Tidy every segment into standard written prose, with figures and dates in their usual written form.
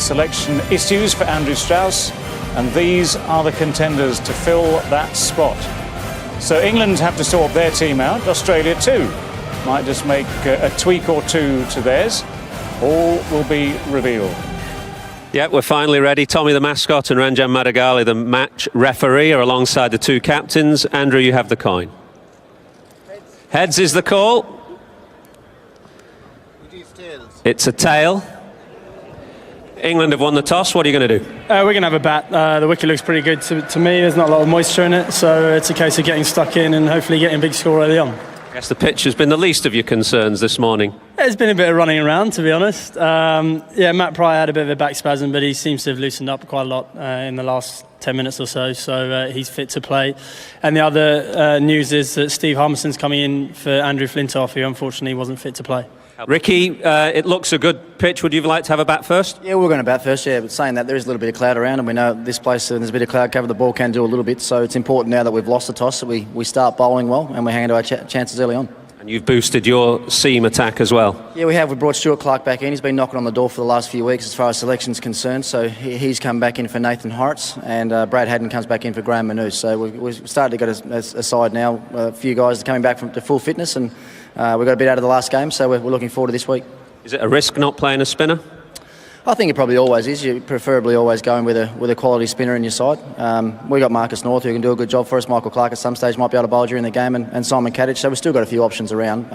Selection issues for Andrew Strauss, and these are the contenders to fill that spot. So England have to sort their team out. Australia too might just make a tweak or two to theirs. All will be revealed. Yeah, we're finally ready. Tommy the mascot and Ranjan Madagali the match referee are alongside the two captains. Andrew, you have the coin. Heads is the call. It's a tail. England have won the toss. What are you going to do? We're going to have a bat. The wicket looks pretty good to me. There's not a lot of moisture in it, so it's a case of getting stuck in and hopefully getting a big score early on. I guess the pitch has been the least of your concerns this morning. There's been a bit of running around, to be honest. Yeah, Matt Pryor had a bit of a back spasm, but he seems to have loosened up quite a lot in the last 10 minutes or so, so he's fit to play. And the other news is that Steve Harmison's coming in for Andrew Flintoff, who unfortunately wasn't fit to play. Ricky, it looks a good pitch. Would you like to have a bat first? Yeah, we're going to bat first, yeah. But saying that, there is a little bit of cloud around, and we know this place, there's a bit of cloud cover, the ball can do a little bit. So it's important now that we've lost the toss that we start bowling well and we hang into our chances early on. And you've boosted your seam attack as well. Yeah, we have. We brought Stuart Clark back in. He's been knocking on the door for the last few weeks as far as selection's concerned. So he's come back in for Nathan Horitz, and Brad Haddin comes back in for Graham Manus. So we've started to get a side now. A few guys are coming back to full fitness, and we got a bit out of the last game, so we're looking forward to this week. Is it a risk not playing a spinner? I think it probably always is. You're preferably always going with a quality spinner in your side. We got Marcus North, who can do a good job for us. Michael Clark at some stage might be able to bowl during the game, and Simon Kadich. So we've still got a few options around.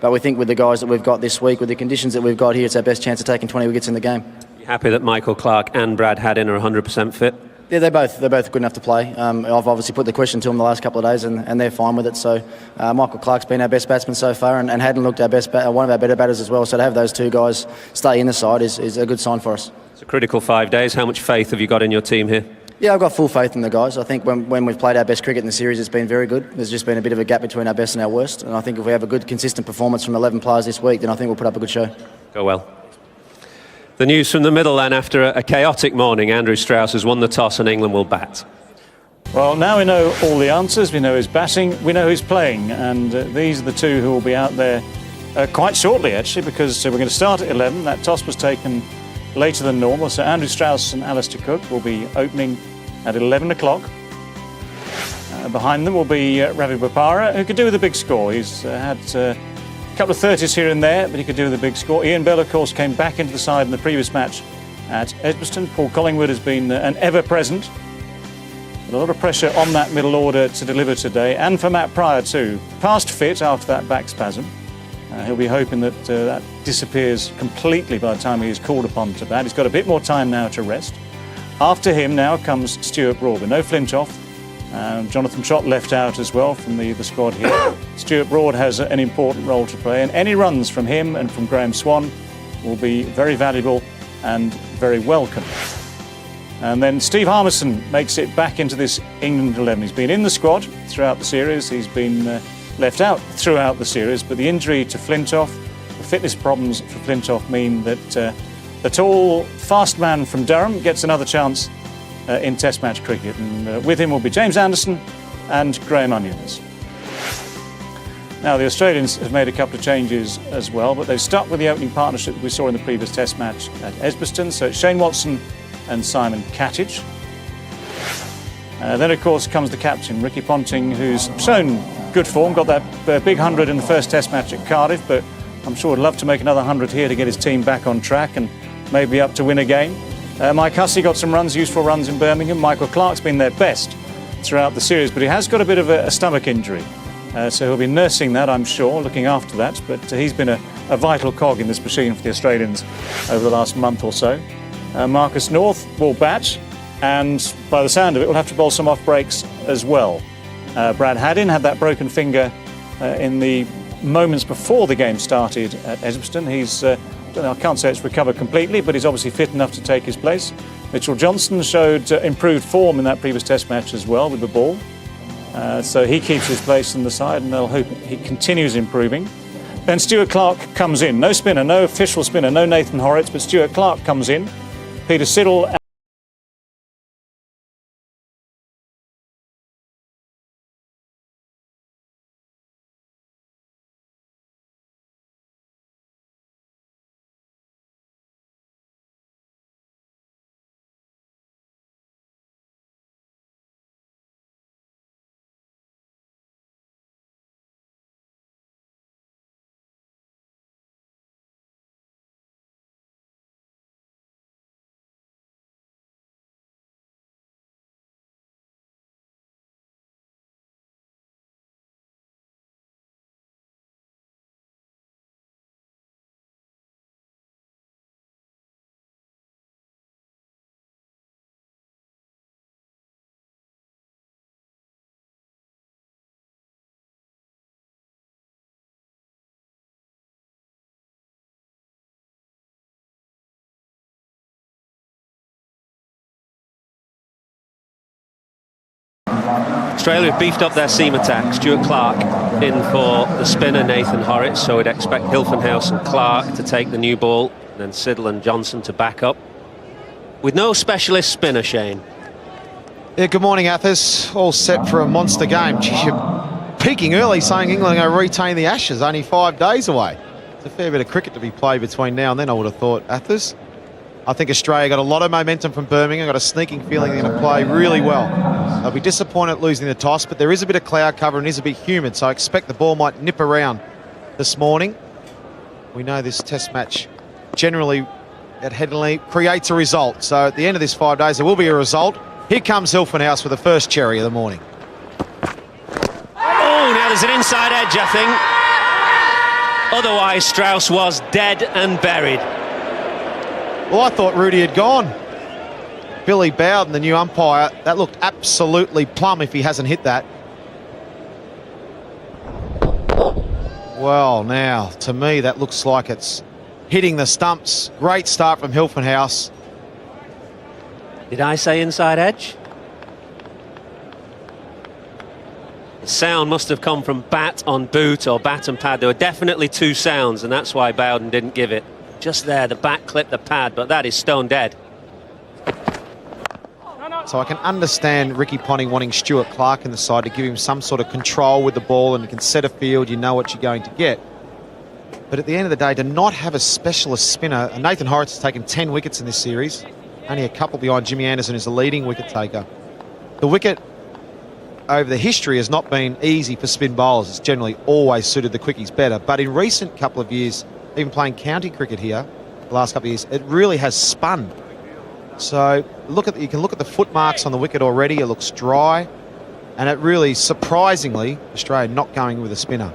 But we think with the guys that we've got this week, with the conditions that we've got here, it's our best chance of taking 20 wickets in the game. You happy that Michael Clark and Brad Haddin are 100% fit? Yeah, they're both good enough to play. I've obviously put the question to them the last couple of days, and they're fine with it. So Michael Clark's been our best batsman so far, and Haddin looked our best, one of our better batters as well. So to have those two guys stay in the side is a good sign for us. It's a critical 5 days. How much faith have you got in your team here? Yeah, I've got full faith in the guys. I think when we've played our best cricket in the series, it's been very good. There's just been a bit of a gap between our best and our worst. And I think if we have a good, consistent performance from 11 players this week, then I think we'll put up a good show. Go well. The news from the middle then, after a chaotic morning, Andrew Strauss has won the toss and England will bat. Well, now we know all the answers. We know who's batting, we know who's playing, and these are the two who will be out there quite shortly, actually, because we're going to start at 11. That toss was taken later than normal, so Andrew Strauss and Alistair Cook will be opening at 11 o'clock. Behind them will be Ravi Bopara, who could do with a big score. He's had a couple of 30s here and there, but he could do with a big score. Ian Bell, of course, came back into the side in the previous match at Edgbaston. Paul Collingwood has been an ever-present. A lot of pressure on that middle order to deliver today, and for Matt Pryor too. Past fit after that back spasm. He'll be hoping that that disappears completely by the time he's called upon to bat. He's got a bit more time now to rest. After him now comes Stuart Broad, with no Flintoff. Jonathan Trott left out as well from the squad here. Stuart Broad has an important role to play, and any runs from him and from Graham Swan will be very valuable and very welcome. And then Steve Harmison makes it back into this England 11. He's been in the squad throughout the series. He's been left out throughout the series, but the injury to Flintoff, the fitness problems for Flintoff mean that the tall, fast man from Durham gets another chance in Test match cricket. And with him will be James Anderson and Graham Onions. Now, the Australians have made a couple of changes as well, but they've stuck with the opening partnership that we saw in the previous Test match at Edgbaston. So it's Shane Watson and Simon Katich. Then, of course, comes the captain, Ricky Ponting, who's shown good form, got that big 100 in the first Test match at Cardiff, but I'm sure would love to make another 100 here to get his team back on track and maybe up to win a game. Mike Hussey got some runs, useful runs in Birmingham. Michael Clark's been their best throughout the series, but he has got a bit of a stomach injury. So he'll be nursing that, I'm sure, looking after that. But he's been a vital cog in this machine for the Australians over the last month or so. Marcus North will bat, and by the sound of it, will have to bowl some off breaks as well. Brad Haddin had that broken finger in the moments before the game started at Edgbaston. I can't say it's recovered completely, but he's obviously fit enough to take his place. Mitchell Johnson showed improved form in that previous Test match as well with the ball. So he keeps his place in the side, and they'll hope he continues improving. Then Stuart Clark comes in. No spinner, no official spinner, no Nathan Horitz, but Stuart Clark comes in. Peter Siddle Australia have beefed up their seam attack. Stuart Clark in for the spinner Nathan Horrocks, so we'd expect Hilfenhaus and Clark to take the new ball, and then Siddle and Johnson to back up. With no specialist spinner, Shane. Yeah, good morning, Athers. All set for a monster game. Gee, you're peaking early, saying England are going to retain the Ashes, only 5 days away. It's a fair bit of cricket to be played between now and then, I would have thought, Athers. I think Australia got a lot of momentum from Birmingham. Got a sneaking feeling they're going to play really well. They'll be disappointed at losing the toss, but there is a bit of cloud cover and it is a bit humid, so I expect the ball might nip around this morning. We know this test match generally at Headingley creates a result, so at the end of this 5 days there will be a result. Here comes Hilfenhaus with the first cherry of the morning. Oh, now there's an inside edge, I think. Otherwise, Strauss was dead and buried. Well, I thought Rudy had gone. Billy Bowden, the new umpire, that looked absolutely plumb if he hasn't hit that. Well, now, to me, that looks like it's hitting the stumps. Great start from Hilfenhaus. Did I say inside edge? The sound must have come from bat on boot or bat and pad. There were definitely two sounds, and that's why Bowden didn't give it. Just there, the bat clipped the pad, but that is stone dead. So I can understand Ricky Ponting wanting Stuart Clark in the side to give him some sort of control with the ball, and you can set a field, you know what you're going to get. But at the end of the day, to not have a specialist spinner, Nathan Horrocks has taken 10 wickets in this series, only a couple behind Jimmy Anderson, who's the leading wicket taker. The wicket over the history has not been easy for spin bowlers. It's generally always suited the quickies better. But in recent couple of years, even playing county cricket here, the last couple of years, it really has spun. So you can look at the foot marks on the wicket already. It looks dry, and it really, surprisingly, Australia not going with a spinner.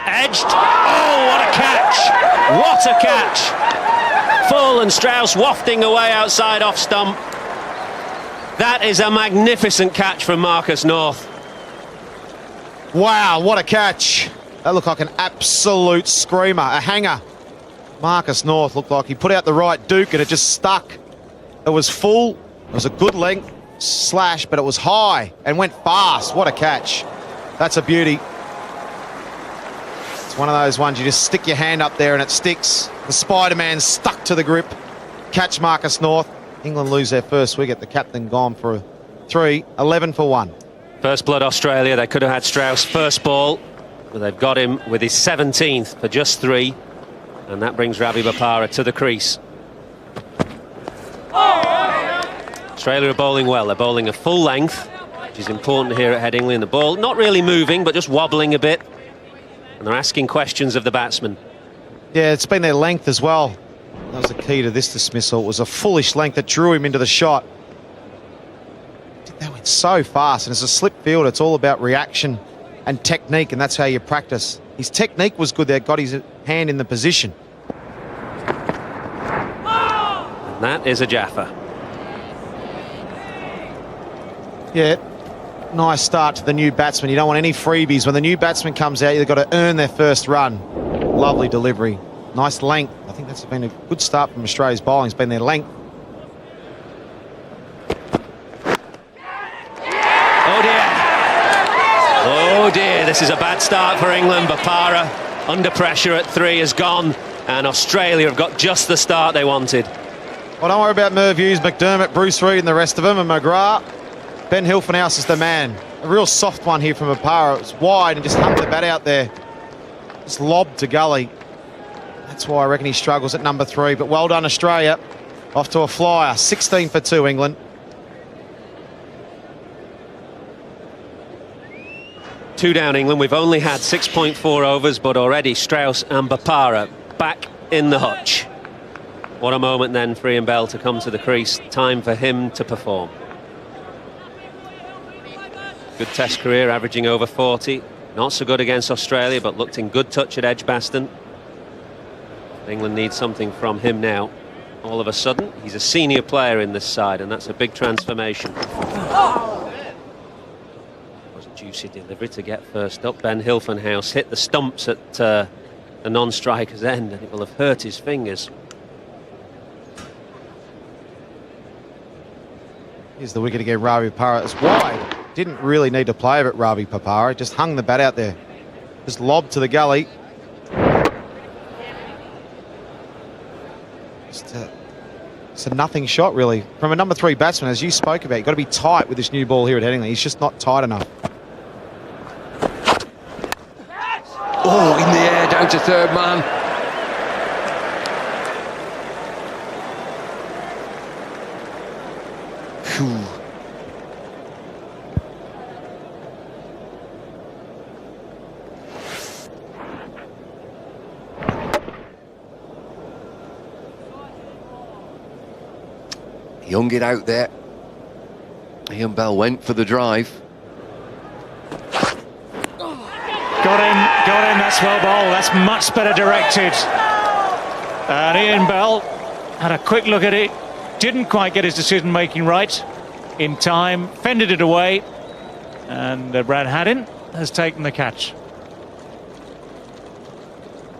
Edged. Oh, what a catch! What a catch! Full and Strauss wafting away outside off stump. That is a magnificent catch from Marcus North. Wow, what a catch! That looked like an absolute screamer, a hanger. Marcus North looked like he put out the right duke and it just stuck. It was full, it was a good length slash, but it was high and went fast. What a catch. That's a beauty. It's one of those ones you just stick your hand up there and it sticks. The Spider-Man stuck to the grip. Catch Marcus North. England lose their first wicket. The captain gone for a 3, 11 for 1. First blood Australia. They could have had Strauss first ball, but they've got him with his 17th for just 3. And that brings Ravi Bopara to the crease. Australia are bowling well. They're bowling a full length, which is important here at Headingley. And the ball not really moving, but just wobbling a bit. And they're asking questions of the batsman. Yeah, it's been their length as well. That was the key to this dismissal. It was a foolish length that drew him into the shot. They went so fast, and as a slip field, it's all about reaction and technique, and that's how you practice. His technique was good there, got his hand in the position. And that is a Jaffa. Yeah, nice start to the new batsman. You don't want any freebies. When the new batsman comes out, you've got to earn their first run. Lovely delivery. Nice length. I think that's been a good start from Australia's bowling. It's been their length. Oh dear. Oh dear, this is a bad start for England. Bopara under pressure at 3 has gone, and Australia have got just the start they wanted. Well, don't worry about Merv Hughes, McDermott, Bruce Reid and the rest of them, and McGrath. Ben Hilfenhaus is the man. A real soft one here from Bopara. It was wide and just humped the bat out there. Just lobbed to gully. That's why I reckon he struggles at number 3. But well done, Australia. Off to a flyer. 16 for 2, England. 2 down, England. We've only had 6.4 overs, but already Strauss and Bopara back in the hutch. What a moment then for Ian Bell to come to the crease. Time for him to perform. Good test career, averaging over 40. Not so good against Australia, but looked in good touch at Edgbaston. England needs something from him now. All of a sudden, he's a senior player in this side, and that's a big transformation. Was a juicy delivery to get first up. Ben Hilfenhaus hit the stumps at the non-striker's end, and it will have hurt his fingers. Here's the wicket again, Ravi Papara. It's wide. Didn't really need to play it, Ravi Papara. Just hung the bat out there. Just lobbed to the gully. It's a nothing shot, really. From a number 3 batsman, as you spoke about, you've got to be tight with this new ball here at Headingley. He's just not tight enough. Oh, in the air, down to third man. Phew. Young it out there. Ian Bell went for the drive. Got him, that's well bowled, that's much better directed. And Ian Bell had a quick look at it, didn't quite get his decision making right in time, fended it away, and Brad Haddin has taken the catch.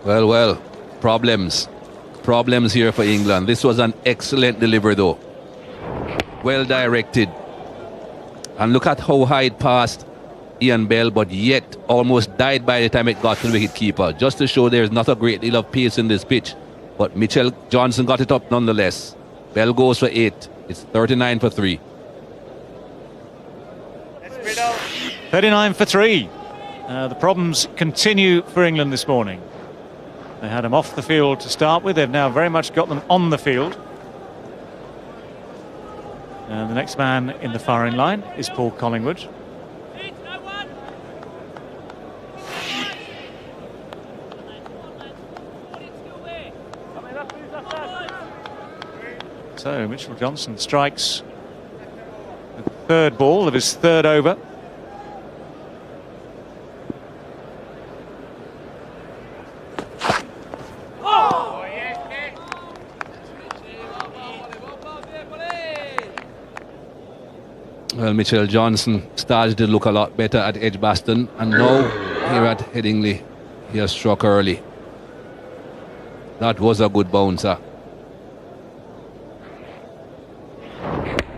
Well, problems here for England. This was an excellent delivery though. Well directed. And look at how high it passed Ian Bell, but yet almost died by the time it got to the wicket keeper. Just to show there's not a great deal of pace in this pitch. But Mitchell Johnson got it up nonetheless. Bell goes for 8. It's 39 for 3. 39 for 3. The problems continue for England this morning. They had them off the field to start with. They've now very much got them on the field. And the next man in the firing line is Paul Collingwood. So Mitchell Johnson strikes the 3rd ball of his 3rd over. Well, Mitchell Johnson started to look a lot better at Edgbaston, and now here at Headingley, he has struck early. That was a good bouncer.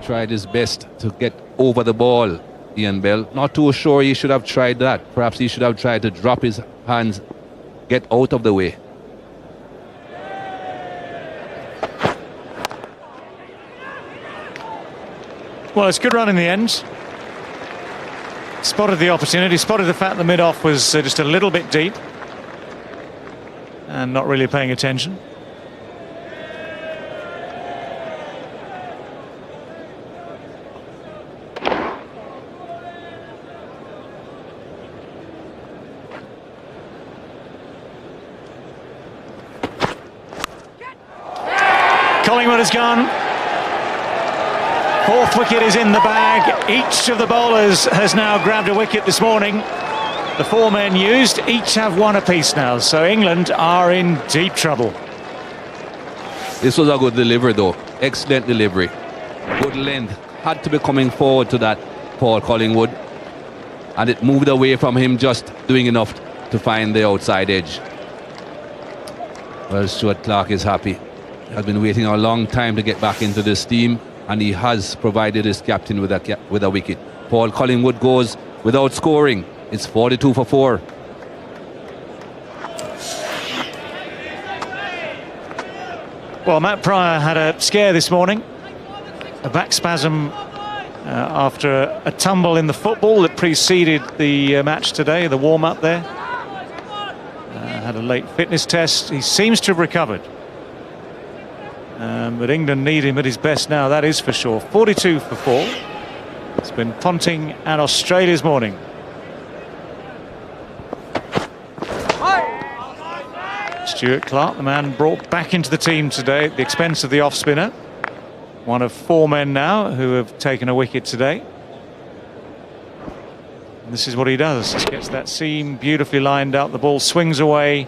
Tried his best to get over the ball, Ian Bell. Not too sure he should have tried that. Perhaps he should have tried to drop his hands, get out of the way. Well, it's a good run in the end. Spotted the opportunity, spotted the fact the mid-off was just a little bit deep and not really paying attention. Collingwood has gone. 4th wicket is in the bag. Each of the bowlers has now grabbed a wicket this morning. The 4 men used, each have 1 apiece now. So England are in deep trouble. This was a good delivery though. Excellent delivery. Good length. Had to be coming forward to that Paul Collingwood. And it moved away from him just doing enough to find the outside edge. Well, Stuart Clark is happy. He has been waiting a long time to get back into this team, and he has provided his captain with a wicket. Paul Collingwood goes without scoring. It's 42 for 4. Well, Matt Pryor had a scare this morning. A back spasm after a tumble in the football that preceded the match today, the warm-up there. Had a late fitness test. He seems to have recovered. But England need him at his best now, that is for sure. 42 for 4. It's been Ponting and Australia's morning. Stuart Clark, the man brought back into the team today at the expense of the off-spinner. One of 4 men now who have taken a wicket today. And this is what he does. Just gets that seam beautifully lined up. The ball swings away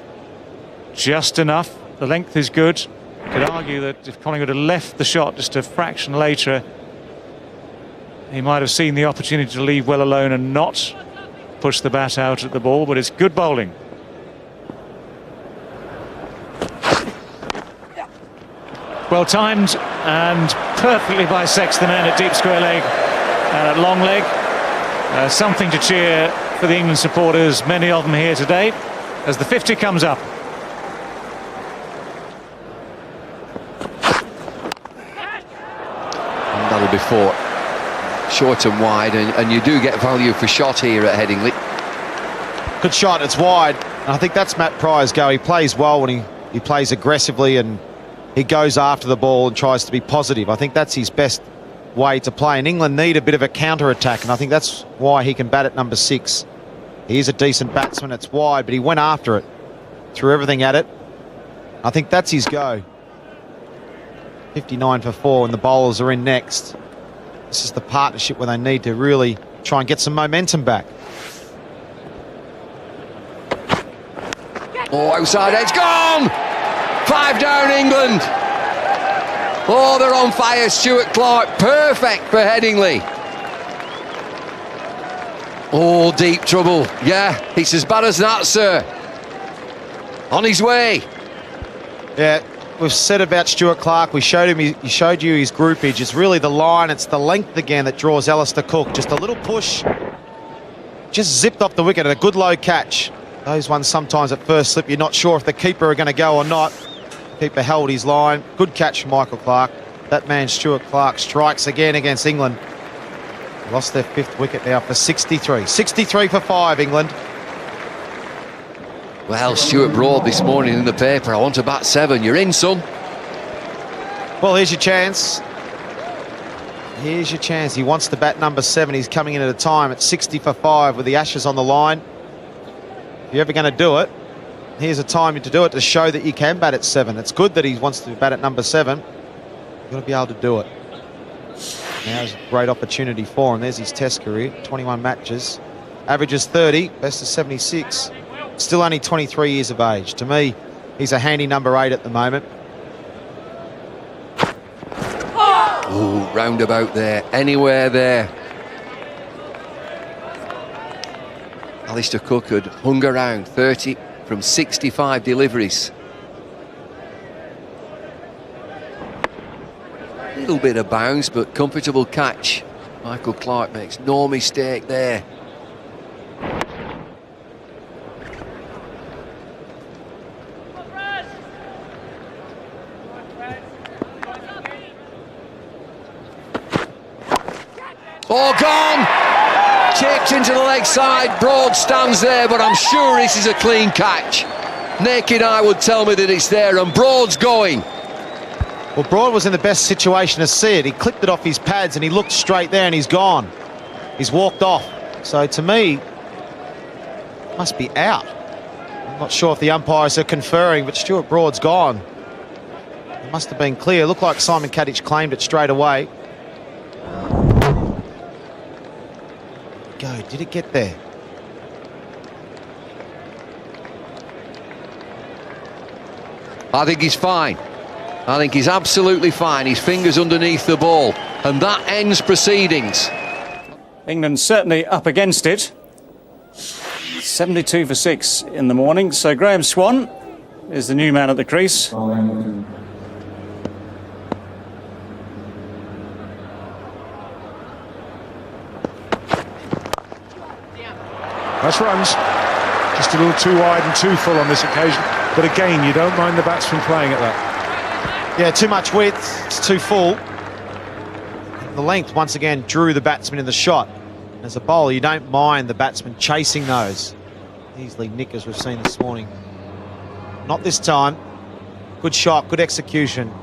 just enough. The length is good. You could argue that if Collingwood had left the shot just a fraction later, he might have seen the opportunity to leave well alone and not push the bat out at the ball, but it's good bowling. Well timed and perfectly by Sexton and at deep square leg and at long leg. Something to cheer for the England supporters, many of them here today, as the 50 comes up. And that'll be fought short and wide, and you do get value for shot here at Headingley. Good shot, it's wide. And I think that's Matt Pryor's go. He plays well when he plays aggressively and he goes after the ball and tries to be positive. I think that's his best way to play. And England need a bit of a counter-attack, and I think that's why he can bat at number 6. He is a decent batsman. It's wide, but he went after it, threw everything at it. I think that's his go. 59 for 4, and the bowlers are in next. This is the partnership where they need to really try and get some momentum back. Oh, outside edge, gone! 5 down, England. Oh, they're on fire. Stuart Clark, perfect for Headingley. Oh, deep trouble. Yeah, it's as bad as that, sir. On his way. Yeah, we've said about Stuart Clark. We showed him. He showed you his groupage. It's really the line. It's the length again that draws Alistair Cook. Just a little push. Just zipped off the wicket and a good low catch. Those ones sometimes at first slip, you're not sure if the keeper are going to go or not. Keeper held his line. Good catch from Michael Clark. That man, Stuart Clark, strikes again against England. Lost their 5th wicket now for 63. 63 for 5, England. Well, Stuart Broad this morning in the paper, I want to bat 7. You're in, son. Well, here's your chance. Here's your chance. He wants to bat number 7. He's coming in at a time at 60 for 5 with the Ashes on the line. If you're ever going to do it, here's a time to do it, to show that you can bat at 7. It's good that he wants to bat at number 7. You've got to be able to do it. Now's a great opportunity for him. There's his Test career, 21 matches. Averages 30, best of 76. Still only 23 years of age. To me, he's a handy number 8 at the moment. Oh, roundabout there, anywhere there. Alistair Cook had hung around 30 from 65 deliveries. A little bit of bounce, but comfortable catch. Michael Clark makes no mistake there. Oh, gone! Chipped into the leg side. Broad stands there, but I'm sure this is a clean catch. Naked eye would tell me that it's there, and Broad's going. Well, Broad was in the best situation to see it. He clipped it off his pads and he looked straight there and he's gone. He's walked off. So to me, must be out. I'm not sure if the umpires are conferring, but Stuart Broad's gone. It must have been clear. Looked like Simon Kadich claimed it straight away. Go, did it get there? I think he's fine. I think he's absolutely fine. His fingers underneath the ball, and that ends proceedings. England certainly up against it. 72 for 6 in the morning. So Graham Swan is the new man at the crease. That's runs. Just a little too wide and too full on this occasion. But again, you don't mind the batsman playing at that. Yeah, too much width. It's too full. The length once again drew the batsman in the shot. As a bowler, you don't mind the batsman chasing those. Easily nick, as we've seen this morning. Not this time. Good shot, good execution.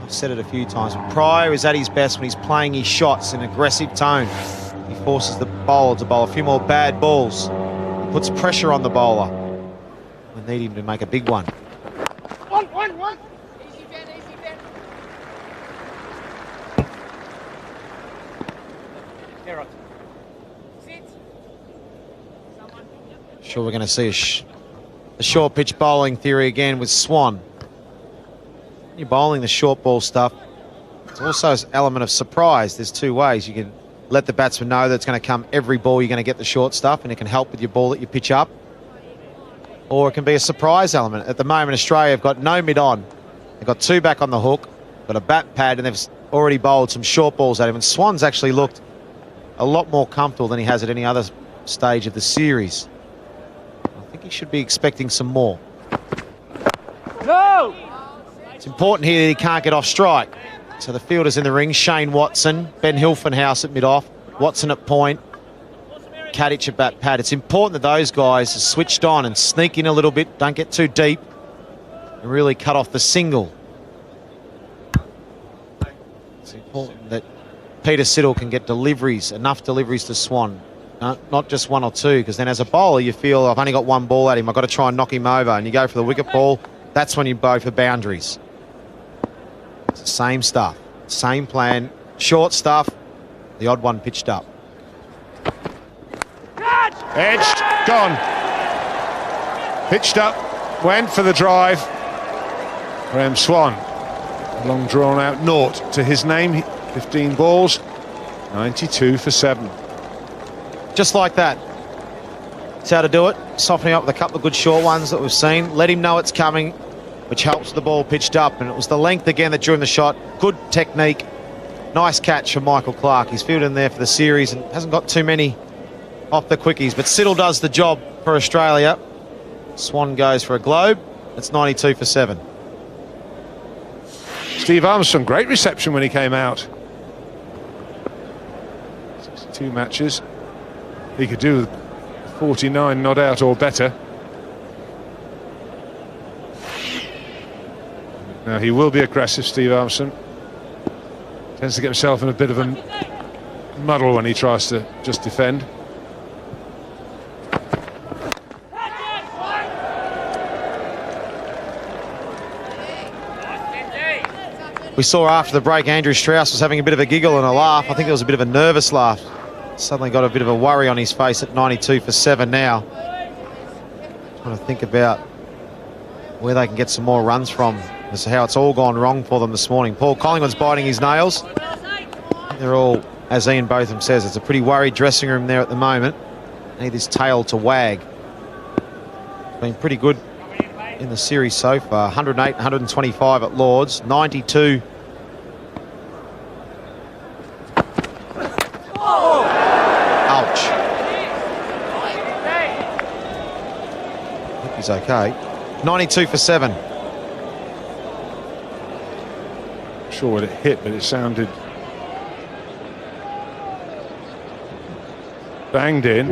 I've said it a few times. But Pryor is at his best when he's playing his shots in aggressive tone. He forces the bowler to bowl a few more bad balls. He puts pressure on the bowler. We need him to make a big one. One. Easy, Ben. Here, sit. Sure, we're going to see a short pitch bowling theory again with Swan. You're bowling the short ball stuff. It's also an element of surprise. There's two ways. You can let the batsman know that it's going to come every ball, you're going to get the short stuff, and it can help with your ball that you pitch up. Or it can be a surprise element. At the moment, Australia have got no mid on. They've got two back on the hook. got a bat pad, and they've already bowled some short balls at him. And Swan's actually looked a lot more comfortable than he has at any other stage of the series. I think he should be expecting some more. No! It's important here that he can't get off strike. So the fielders in the ring, Shane Watson, Ben Hilfenhaus at mid-off, Watson at point, Kadich at bat pad. It's important that those guys are switched on and sneak in a little bit, don't get too deep, and really cut off the single. It's important that Peter Siddle can get deliveries, enough deliveries to Swan. Not just one or two, because then as a bowler you feel, I've only got one ball at him, I've got to try and knock him over, and you go for the wicket ball, that's when you bow for boundaries. It's the same stuff, same plan, short stuff, the odd one pitched up. Edged, gone. Pitched up, went for the drive. Graham Swan, long drawn out naught to his name, 15 balls, 92 for 7. Just like that. That's how to do it. Softening up with a couple of good short ones that we've seen. Let him know it's coming, which helps the ball pitched up. And it was the length again that drew him the shot. Good technique. Nice catch from Michael Clarke. He's fielded in there for the series and hasn't got too many off the quickies. But Siddle does the job for Australia. Swan goes for a globe. It's 92 for 7. Steve Armstrong, great reception when he came out. 62 matches. He could do 49 not out or better. Now he will be aggressive, Steve Armstrong. Tends to get himself in a bit of a muddle when he tries to just defend. We saw after the break Andrew Strauss was having a bit of a giggle and a laugh. I think it was a bit of a nervous laugh. Suddenly got a bit of a worry on his face at 92 for 7 now. Trying to think about where they can get some more runs from as to how it's all gone wrong for them this morning. Paul Collingwood's biting his nails. They're all, as Ian Botham says, it's a pretty worried dressing room there at the moment. Need this tail to wag. Been pretty good in the series so far. 108, 125 at Lords, 92. Ouch. I think he's okay. 92 for 7. Not sure what it hit, but it sounded banged in.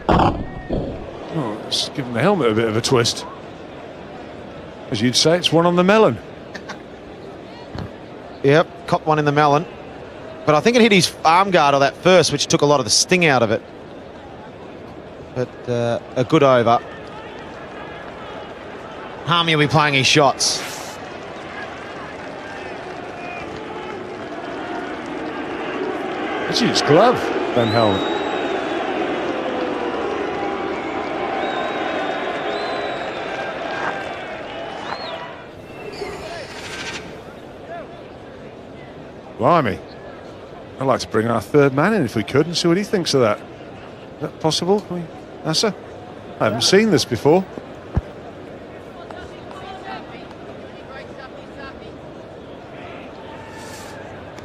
Oh, it's given the helmet a bit of a twist. As you'd say, it's one on the melon. Yep, copped one in the melon. But I think it hit his arm guard or that first, which took a lot of the sting out of it. But a good over. Harmy will be playing his shots. That's his glove, Ben Helmet. Blimey. I'd like to bring our third man in if we could and see what he thinks of that. Is that possible? Can we, Nasser? I haven't seen this before.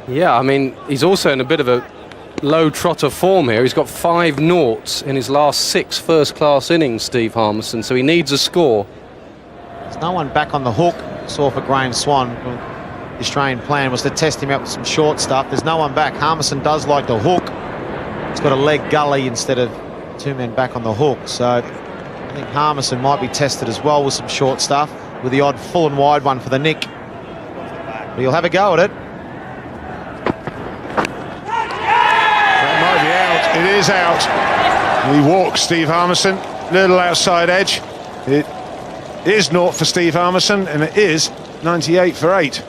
Yeah, I mean, he's also in a bit of a low trot of form here. He's got 5 noughts in his last 6 first-class innings, Steve Harmison, so he needs a score. There's no one back on the hook. Saw for Graham Swan. The Australian plan was to test him out with some short stuff. There's no one back. Harmison does like to hook. He's got a leg gully instead of 2 men back on the hook. So I think Harmison might be tested as well with some short stuff, with the odd full and wide one for the nick. But he'll have a go at it. That might be out. It is out. He walks, Steve Harmison. Little outside edge. It is naught for Steve Harmison, and it is 98 for 8.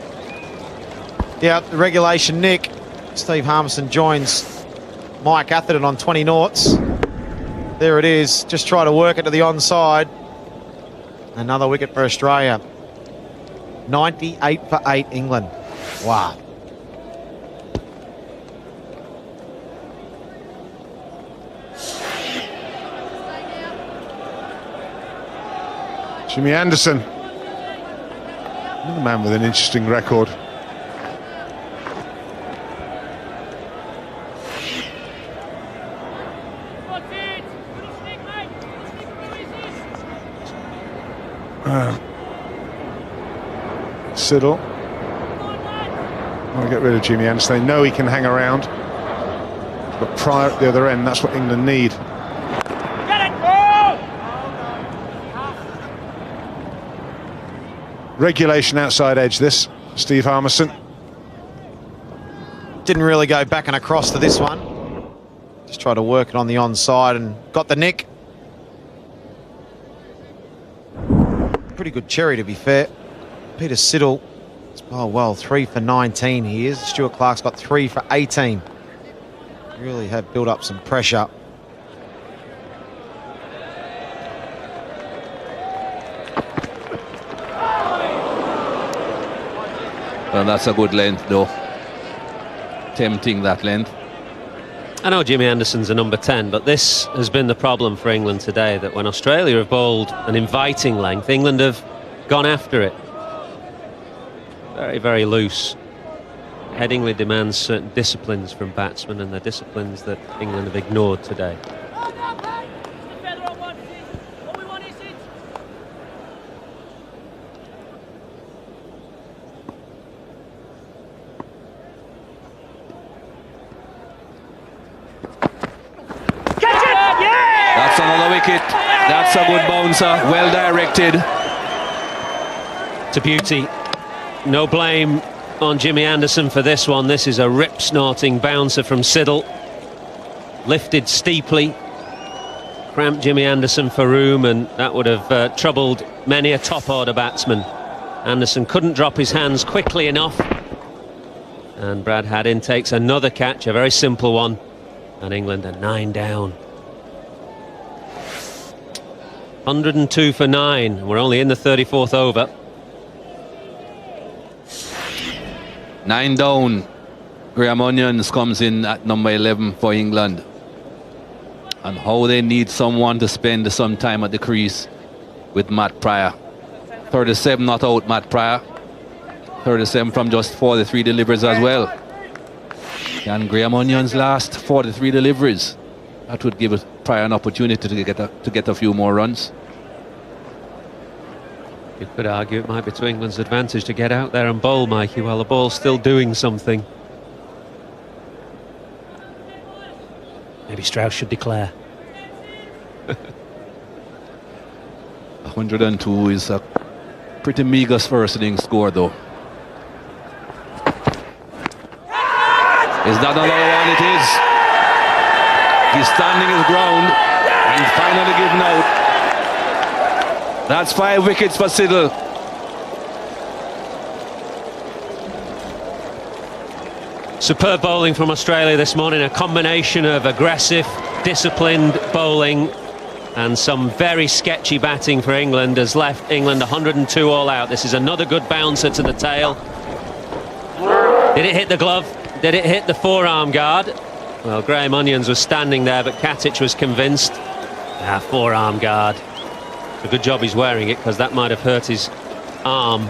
Yeah, the regulation nick. Steve Harmison joins Mike Atherton on 20 noughts. There it is. Just try to work it to the onside. Another wicket for Australia. 98 for 8 England. Wow. Jimmy Anderson. Another man with an interesting record. Siddle. Want to get rid of Jimmy Anderson. They know he can hang around. But Pryor at the other end, that's what England need. Regulation outside edge this, Steve Harmison. Didn't really go back and across to this one. Just tried to work it on the onside and got the nick. Pretty good cherry, to be fair. Peter Siddle, oh well, 3 for 19 he is. Stuart Clark's got 3 for 18. Really have built up some pressure. Well, that's a good length, though. Tempting, that length. I know Jimmy Anderson's a number 10, but this has been the problem for England today, that when Australia have bowled an inviting length, England have gone after it. Very, very loose. Headingley demands certain disciplines from batsmen, and the disciplines that England have ignored today. That's another wicket. That's a good bouncer. Well directed. To beauty. No blame on Jimmy Anderson for this one. This is a rip-snorting bouncer from Siddle. Lifted steeply. Cramped Jimmy Anderson for room, and that would have troubled many a top-order batsman. Anderson couldn't drop his hands quickly enough. And Brad Haddin takes another catch, a very simple one. And England are 9 down. 102 for 9. We're only in the 34th over. 9 down. Graham Onions comes in at number 11 for England. And how they need someone to spend some time at the crease with Matt Pryor. 37 not out, Matt Pryor. 37 from just 43 deliveries as well. Can Graham Onions last 43 deliveries? That would give Pryor an opportunity to get a few more runs. You could argue it might be to England's advantage to get out there and bowl, Mikey, while the ball's still doing something. Maybe Strauss should declare. 102 is a pretty meagre first inning score, though. Is that another one? It is. He's standing his ground and finally giving out. That's 5 wickets for Siddle. Superb bowling from Australia this morning. A combination of aggressive, disciplined bowling and some very sketchy batting for England has left England 102 all out. This is another good bouncer to the tail. Did it hit the glove? Did it hit the forearm guard? Well, Graham Onions was standing there, but Katic was convinced. Forearm guard. It's a good job he's wearing it, because that might have hurt his arm.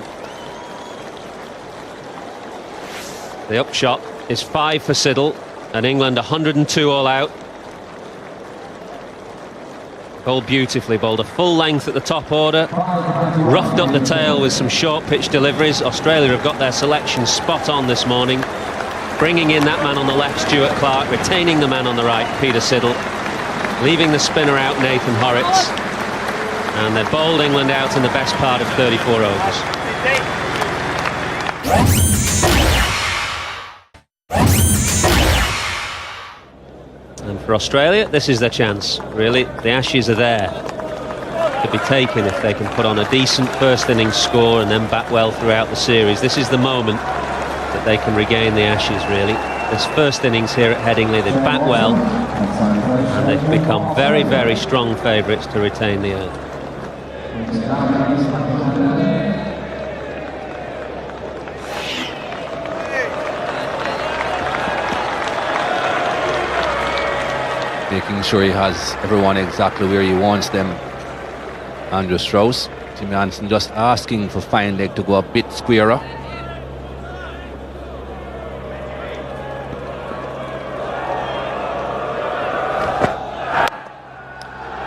The upshot is 5 for Siddle, and England 102 all out. Bowled beautifully, bowled a full length at the top order, roughed up the tail with some short pitch deliveries. Australia have got their selection spot on this morning, bringing in that man on the left, Stuart Clark, retaining the man on the right, Peter Siddle, leaving the spinner out, Nathan Horrocks, and they've bowled England out in the best part of 34 overs. And for Australia, this is their chance, really. The Ashes are there to be taken if they can put on a decent first innings score and then bat well throughout the series. This is the moment that they can regain the Ashes, really. This first innings here at Headingley, they bat well, and they've become very, very strong favourites to retain the earth. Making sure he has everyone exactly where he wants them. Andrew Strauss Jimmy Anderson just asking for fine leg to go a bit squarer.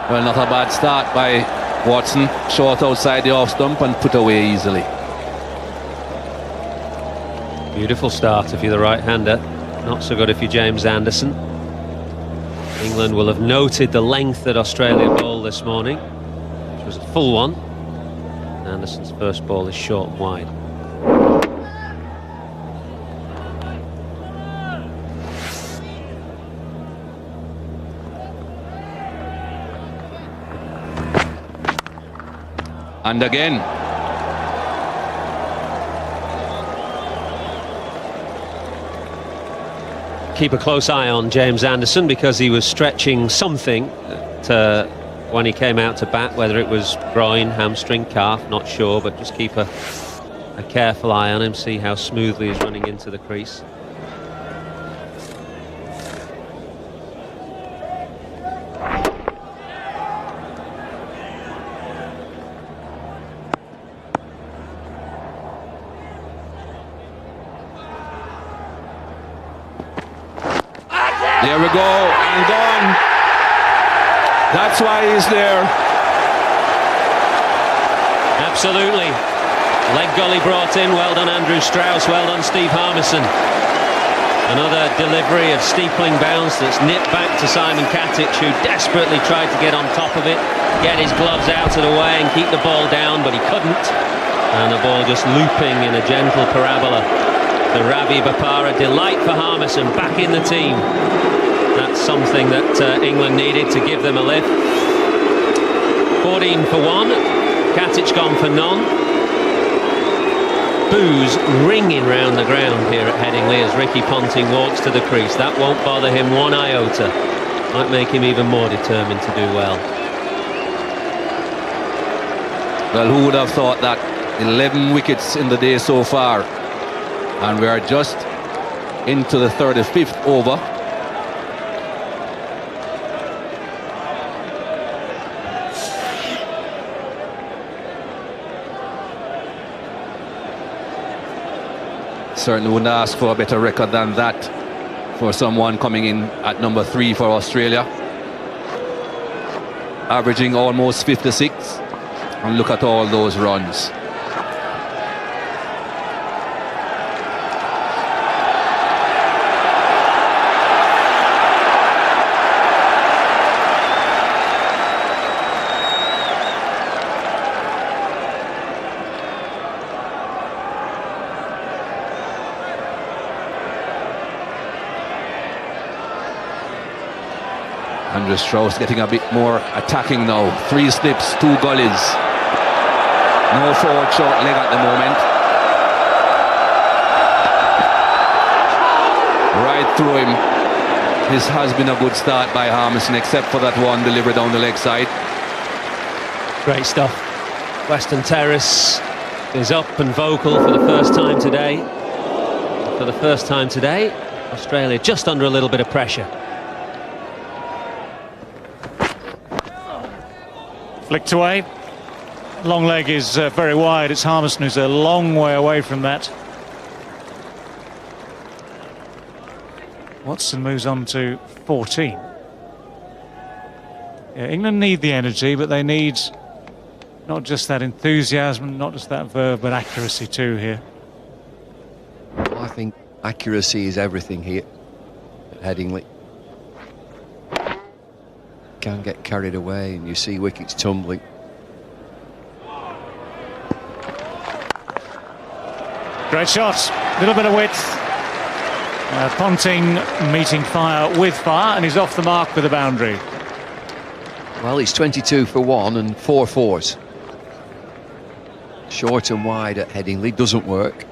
Well, not a bad start by Watson. Short outside the off stump and put away easily. Beautiful start if you're the right-hander. Not so good if you're James Anderson. England will have noted the length that Australia bowled this morning, which was a full one. Anderson's first ball is short and wide. And again. Keep a close eye on James Anderson because he was stretching something when he came out to bat, whether it was groin, hamstring, calf, not sure, but just keep a careful eye on him, see how smoothly he's running into the crease. There we go, and gone. That's why he's there. Absolutely. Leg gully brought in. Well done, Andrew Strauss. Well done, Steve Harmison. Another delivery of steepling bounce that's nipped back to Simon Katic, who desperately tried to get on top of it, get his gloves out of the way and keep the ball down, but he couldn't. And the ball just looping in a gentle parabola. The Ravi Bapara delight for Harmison back in the team. That's something that England needed to give them a lift. 14 for 1. Katic gone for none. Boos ringing round the ground here at Headingley as Ricky Ponting walks to the crease. That won't bother him one iota. Might make him even more determined to do well. Well, who would have thought that? 11 wickets in the day so far. And we are just into the 35th over. Certainly wouldn't ask for a better record than that for someone coming in at number 3 for Australia. Averaging almost 56. And look at all those runs. Andrew Strauss getting a bit more attacking now. 3 slips, 2 gullies. No forward short leg at the moment. Right through him. This has been a good start by Harmison, except for that one delivered down the leg side. Great stuff. Western Terrace is up and vocal for the first time today. For the first time today, Australia just under a little bit of pressure. Flicked away. Long leg is very wide. It's Harmison who's a long way away from that. Watson moves on to 14. Yeah, England need the energy, but they need not just that enthusiasm, not just that verve, but accuracy too here. Well, I think accuracy is everything here at Headingley. Can't get carried away and you see wickets tumbling. Great shot, little bit of width. Ponting meeting fire with fire, and he's off the mark with a boundary. Well, he's 22 for 1 and 4 fours. Short and wide at Headingley doesn't work.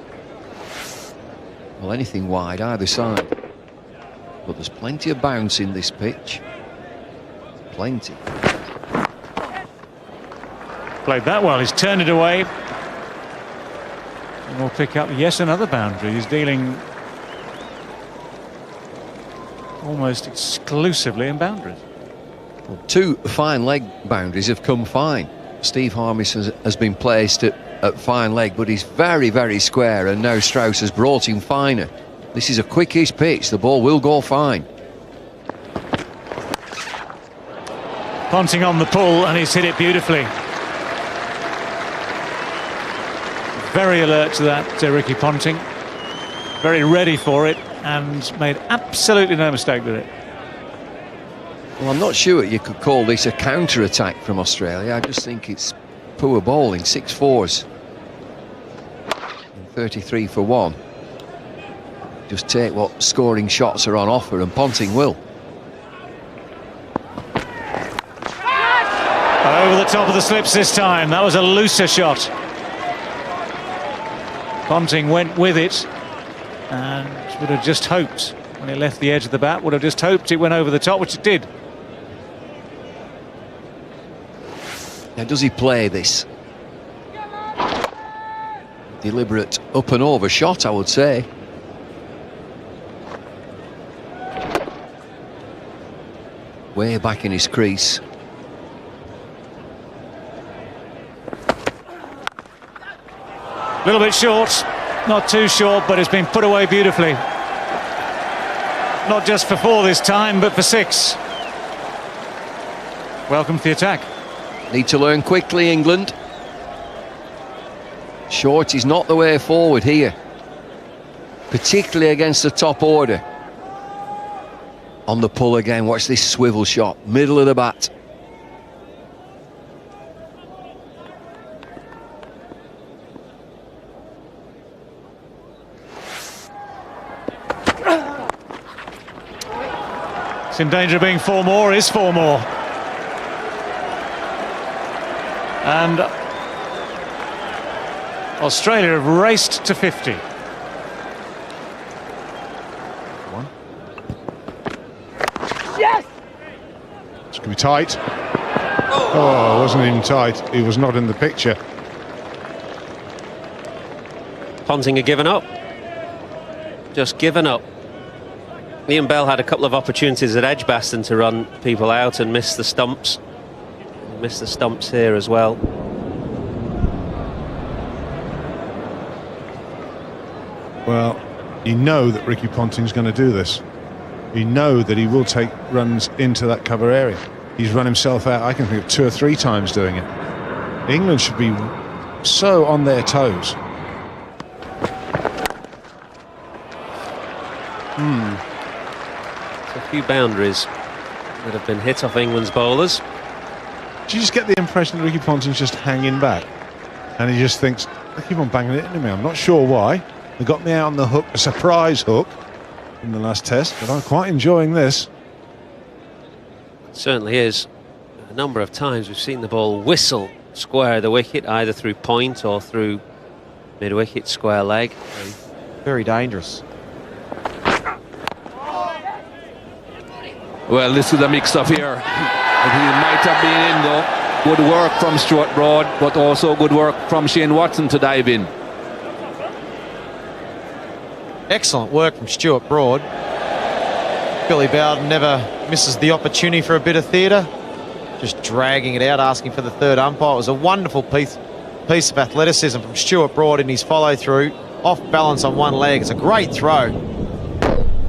Well, anything wide either side. But there's plenty of bounce in this pitch. Plenty. Played that well. He's turned it away. And we'll pick up, yes, another boundary. He's dealing almost exclusively in boundaries. Well, 2 fine leg boundaries have come fine. Steve Harmis has been placed at fine leg, but he's very, very square, and now Strauss has brought him finer. This is a quickish pitch, the ball will go fine. Ponting on the pull, and he's hit it beautifully. Very alert to that, Ricky Ponting. Very ready for it, and made absolutely no mistake with it. Well, I'm not sure you could call this a counter-attack from Australia. I just think it's poor bowling, 6 fours. And 33 for 1. Just take what scoring shots are on offer, and Ponting will. Over the top of the slips this time. That was a looser shot. Ponting went with it and would have just hoped, when it left the edge of the bat, would have just hoped it went over the top, which it did. Now, does he play this? Deliberate up and over shot, I would say. Way back in his crease. A little bit short, not too short, but it's been put away beautifully. Not just for 4 this time, but for 6. Welcome to the attack. Need to learn quickly, England. Short is not the way forward here, particularly against the top order. On the pull again, watch this swivel shot, middle of the bat. It's in danger of being 4 more, is 4 more. And Australia have raced to 50. One. Yes! It's going to be tight. Oh, it wasn't even tight. He was not in the picture. Ponting had given up. Just given up. Ian Bell had a couple of opportunities at Edgbaston to run people out and miss the stumps. Missed the stumps here as well. Well, you know that Ricky Ponting's going to do this. You know that he will take runs into that cover area. He's run himself out, I can think of 2 or 3 times doing it. England should be so on their toes. A few boundaries that have been hit off England's bowlers. Do you just get the impression that Ricky Ponting's just hanging back? And he just thinks, I keep on banging it into me. I'm not sure why. They got me out on the hook, a surprise hook, in the last test, but I'm quite enjoying this. It certainly is. A number of times we've seen the ball whistle square the wicket, either through point or through mid-wicket square leg. Very dangerous. Well, this is a mix-up here. He might have been in, though. Good work from Stuart Broad, but also good work from Shane Watson to dive in. Excellent work from Stuart Broad. Billy Bowden never misses the opportunity for a bit of theatre. Just dragging it out, asking for the third umpire. It was a wonderful piece of athleticism from Stuart Broad in his follow-through. Off balance on one leg. It's a great throw.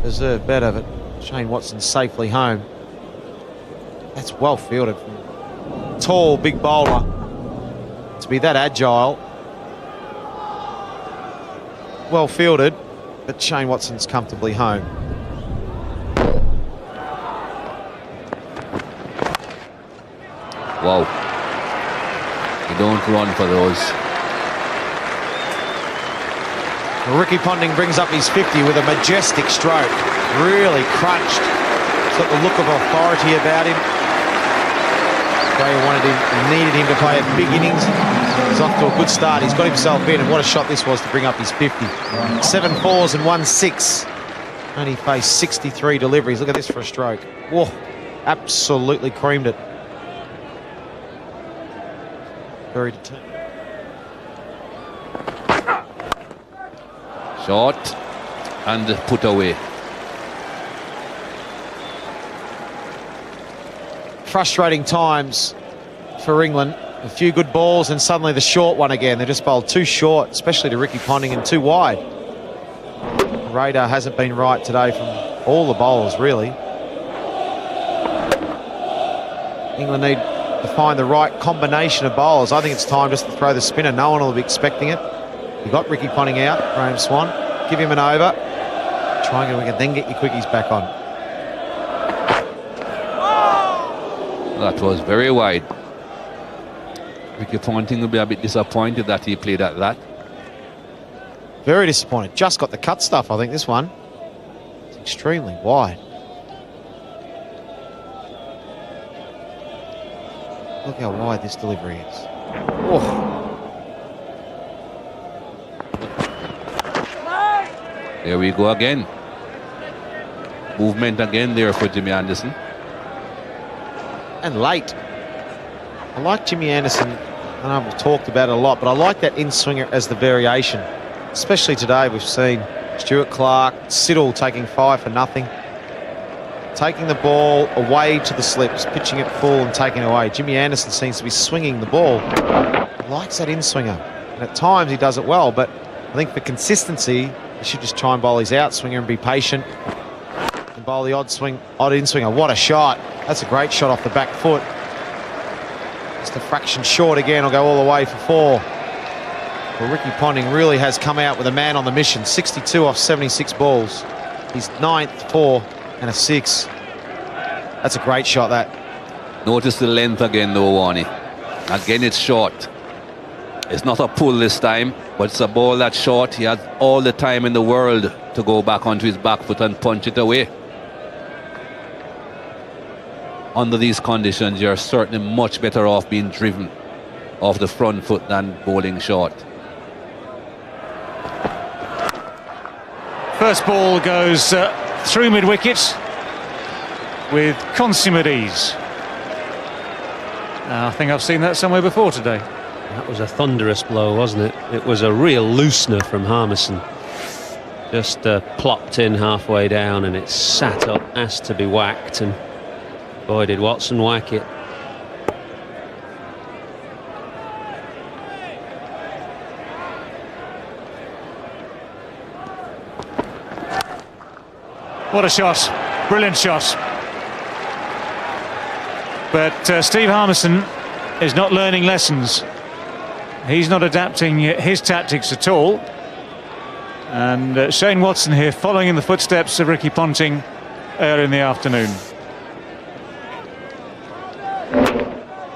Deserved better, but Shane Watson safely home. That's well fielded. Tall, big bowler. To be that agile. Well fielded, but Shane Watson's comfortably home. Wow. You don't run for those. Ricky Ponting brings up his 50 with a majestic stroke. Really crunched. He's got the look of authority about him. Australia wanted him, needed him to play a big innings. He's off to a good start. He's got himself in, and what a shot this was to bring up his 50. 7 fours and 1 6. Only faced 63 deliveries. Look at this for a stroke. Whoa, absolutely creamed it. Very determined. Short and put away. Frustrating times for England. A few good balls and suddenly the short one again. They just bowled too short, especially to Ricky Ponting, and too wide. The radar hasn't been right today from all the bowlers, really. England need to find the right combination of bowlers. I think it's time just to throw the spinner. No one will be expecting it. You got Ricky Ponting out, Graham Swan. Give him an over. Try and we can then get your quickies back on. That was very wide. Ricky Ponting will be a bit disappointed that he played at that. Very disappointed. Just got the cut stuff, I think, this one. It's extremely wide. Look how wide this delivery is. Oh. There we go again. Movement again there for Jimmy Anderson. And late. I like Jimmy Anderson. I know we've talked about it a lot, but I like that in-swinger as the variation. Especially today, we've seen Stuart Clark, Siddle taking 5 for nothing. Taking the ball away to the slips, pitching it full and taking it away. Jimmy Anderson seems to be swinging the ball. He likes that in-swinger. And at times he does it well, but I think for consistency, he should just try and bowl his out-swinger and be patient. And bowl the odd in-swinger. What a shot. That's a great shot off the back foot. Just a fraction short again. I'll go all the way for 4. Well, Ricky Ponting really has come out with a man on the mission. 62 off 76 balls. He's 9th, 4 and a 6. That's a great shot, that. Notice the length again though, Warnie. Again, it's short. It's not a pull this time, but it's a ball that's short. He has all the time in the world to go back onto his back foot and punch it away. Under these conditions, you're certainly much better off being driven off the front foot than bowling short. First ball goes through mid-wicket with consummate ease. I think I've seen that somewhere before today. That was a thunderous blow, wasn't it? It was a real loosener from Harmison. Just plopped in halfway down and it sat up, asked to be whacked, and boy did Watson whack it. What a shot. Brilliant shot. But Steve Harmison is not learning lessons. He's not adapting his tactics at all. And Shane Watson here following in the footsteps of Ricky Ponting earlier in the afternoon.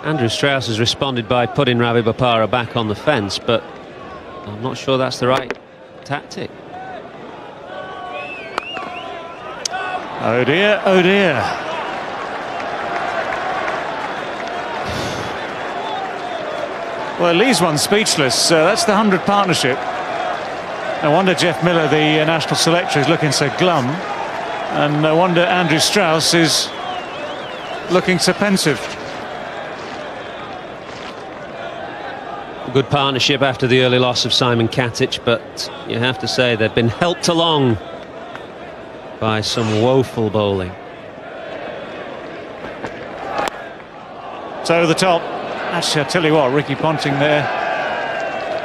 Andrew Strauss has responded by putting Ravi Bopara back on the fence, but I'm not sure that's the right tactic. Oh dear, oh dear. Well, it leaves one speechless. That's the 100 partnership. No wonder Jeff Miller, the national selector, is looking so glum. And no wonder Andrew Strauss is looking so pensive. Good partnership after the early loss of Simon Katic, but you have to say they've been helped along by some woeful bowling. So the top. Actually, I tell you what, Ricky Ponting there,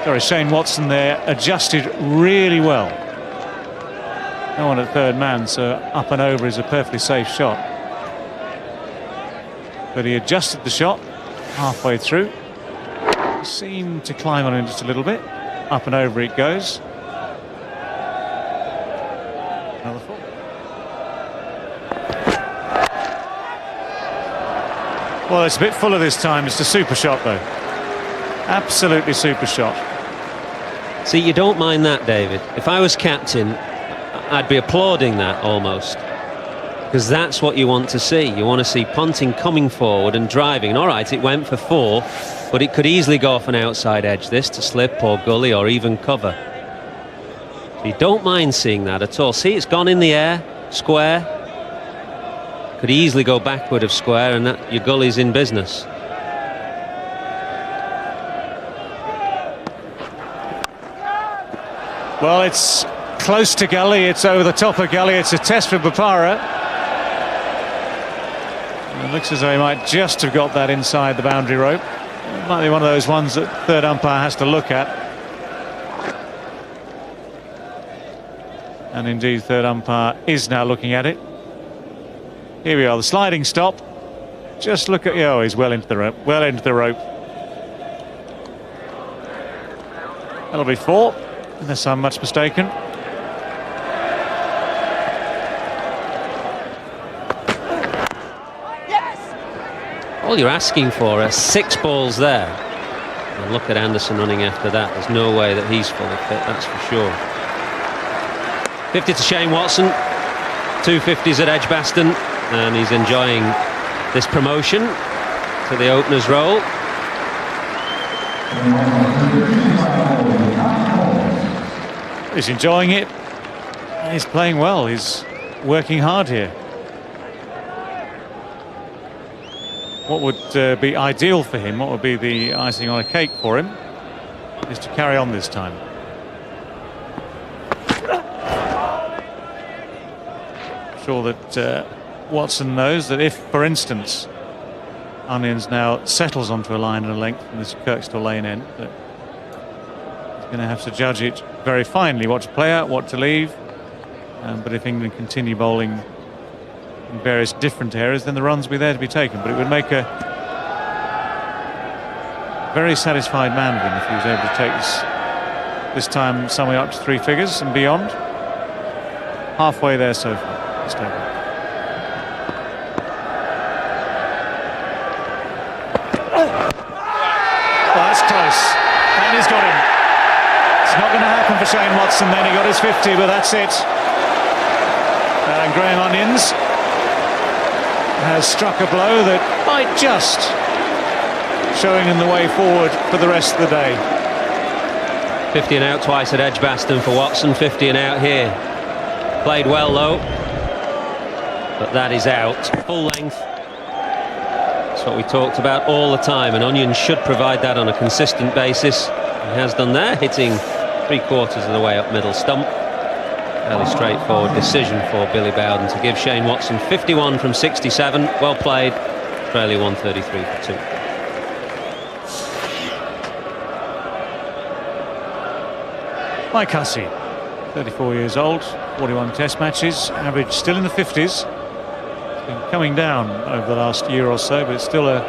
sorry, Shane Watson there, adjusted really well. No one at third man, so up and over is a perfectly safe shot. But he adjusted the shot halfway through. He seemed to climb on it just a little bit. Up and over it goes. Another 4. Well, it's a bit fuller this time. It's a super shot, though. Absolutely super shot. See, you don't mind that, David. If I was captain, I'd be applauding that almost. Because that's what you want to see. You want to see Ponting coming forward and driving. And all right, it went for 4, but it could easily go off an outside edge, this, to slip or gully or even cover. So you don't mind seeing that at all. See, it's gone in the air, square. Could easily go backward of square, and that, your gully's in business. Well, it's close to gully. It's over the top of gully. It's a test for Bopara. It looks as though he might just have got that inside the boundary rope. Might be one of those ones that third umpire has to look at. And indeed, third umpire is now looking at it. Here we are, the sliding stop. Just look at, oh, he's well into the rope, well into the rope. That'll be 4, unless I'm much mistaken. All you're asking for are 6 balls there. And look at Anderson running after that. There's no way that he's fully fit, that's for sure. 50 to Shane Watson, 2 50s at Edgbaston, and he's enjoying this promotion to the opener's role. He's enjoying it. He's playing well. He's working hard here. What would be ideal for him, what would be the icing on a cake for him, is to carry on this time. I'm sure that Watson knows that if, for instance, Onions now settles onto a line and a length from this Kirkstall Lane end, that he's going to have to judge it very finely, what to play out, what to leave. But if England continue bowling in various different areas, then the runs will be there to be taken. But it would make a very satisfied man of him if he was able to take this time somewhere up to 3 figures and beyond. Halfway there so far. Let's take it. Well, that's close. And he's got him. It's not going to happen for Shane Watson then. He got his 50, but that's it. And Graham Onions has struck a blow that might just showing him the way forward for the rest of the day. 50 and out twice at Edgbaston for Watson, 50 and out here. Played well though, but that is out. Full length. That's what we talked about all the time, and Onions should provide that on a consistent basis. He has done there, hitting 3/4 of the way up middle stump. Fairly straightforward decision for Billy Bowden to give Shane Watson 51 from 67. Well played. Australia 133 for 2. Mike Hussey, 34 years old, 41 test matches, average still in the 50s. It's been coming down over the last year or so, but it's still a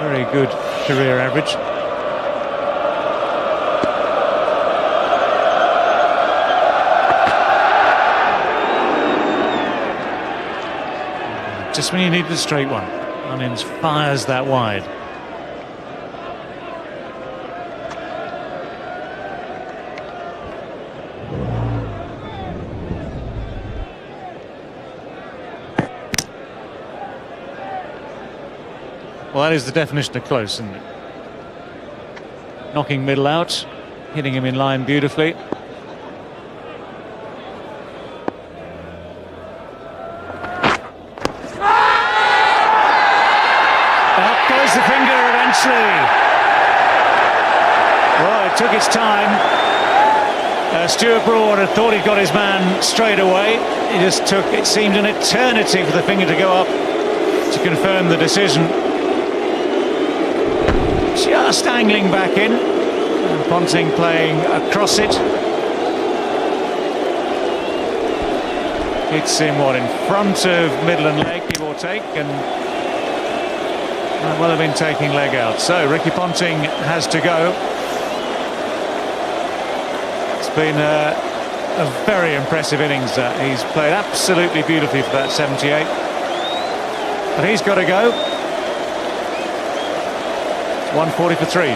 very good career average. Just when you needed a straight one, Onions fires that wide. Well, that is the definition of close, isn't it? Knocking middle out, hitting him in line beautifully. The finger eventually. Well, it took its time. Stuart Broad had thought he'd got his man straight away. It just took, it seemed, an eternity for the finger to go up to confirm the decision. Just angling back in, and Ponting playing across it. Hits him, what, in front of middle and leg, give or take, and might well have been taking leg out. So Ricky Ponting has to go. It's been a very impressive innings. He's played absolutely beautifully for that 78. But he's got to go. 140 for 3.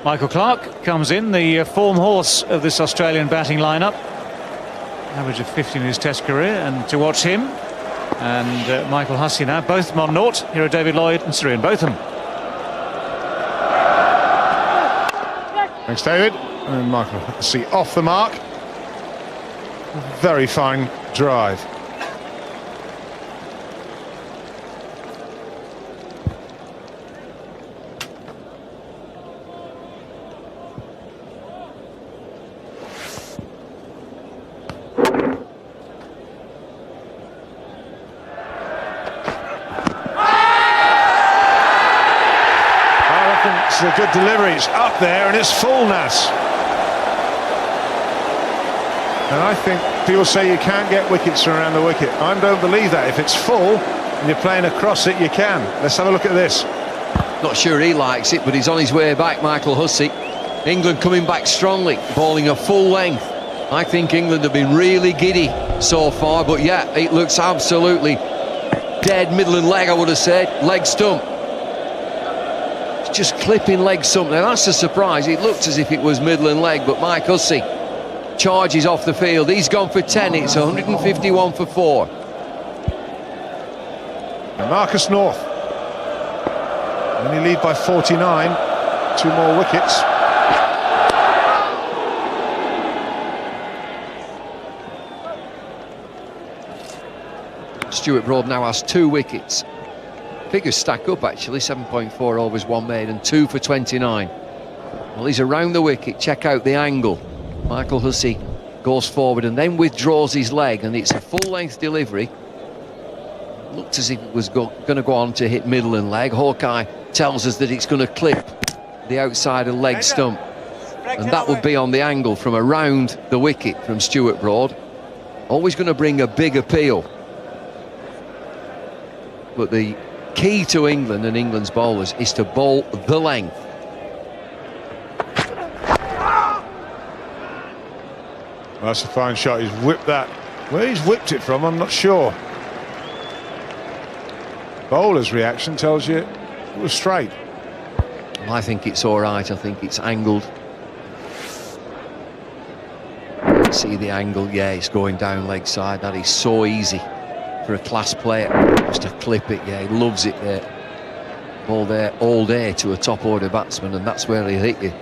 Michael Clarke comes in, the form horse of this Australian batting lineup. Average of 50 in his test career, and to watch him and Michael Hussey now, both of them on naught. Here are David Lloyd and Sir Ian Botham. Thanks, David. And Michael Hussey off the mark. Very fine drive. This is a good delivery. It's up there and it's full, Nas. And I think people say you can't get wickets from around the wicket. I don't believe that. If it's full and you're playing across it, you can. Let's have a look at this. Not sure he likes it, but he's on his way back, Michael Hussey. England coming back strongly, bowling a full length. I think England have been really giddy so far, but yeah, it looks absolutely dead middle and leg, I would have said. Leg stump. It's just clipping leg stump there. That's a surprise. It looked as if it was middle and leg, but Mike Hussey charges off the field. He's gone for 10. It's 151 for 4. And Marcus North. Only lead by 49. 2 more wickets. Stuart Broad now has 2 wickets. Figures stack up actually, 7.4 overs, 1 made and 2 for 29. Well, he's around the wicket, check out the angle. Michael Hussey goes forward and then withdraws his leg, and it's a full-length delivery. Looked as if it was going to go on to hit middle and leg. Hawkeye tells us that it's going to clip the outside of leg stump, and that would be on the angle from around the wicket from Stuart Broad. Always going to bring a big appeal. But the key to England and England's bowlers is to bowl the length. That's a fine shot. He's whipped that. Where he's whipped it from, I'm not sure. Bowler's reaction tells you it was straight. Well, I think it's all right. I think it's angled. See the angle? Yeah, it's going down leg side. That is so easy for a class player just to clip it. Yeah, he loves it there. Ball there all day to a top order batsman, and that's where he'll hit you.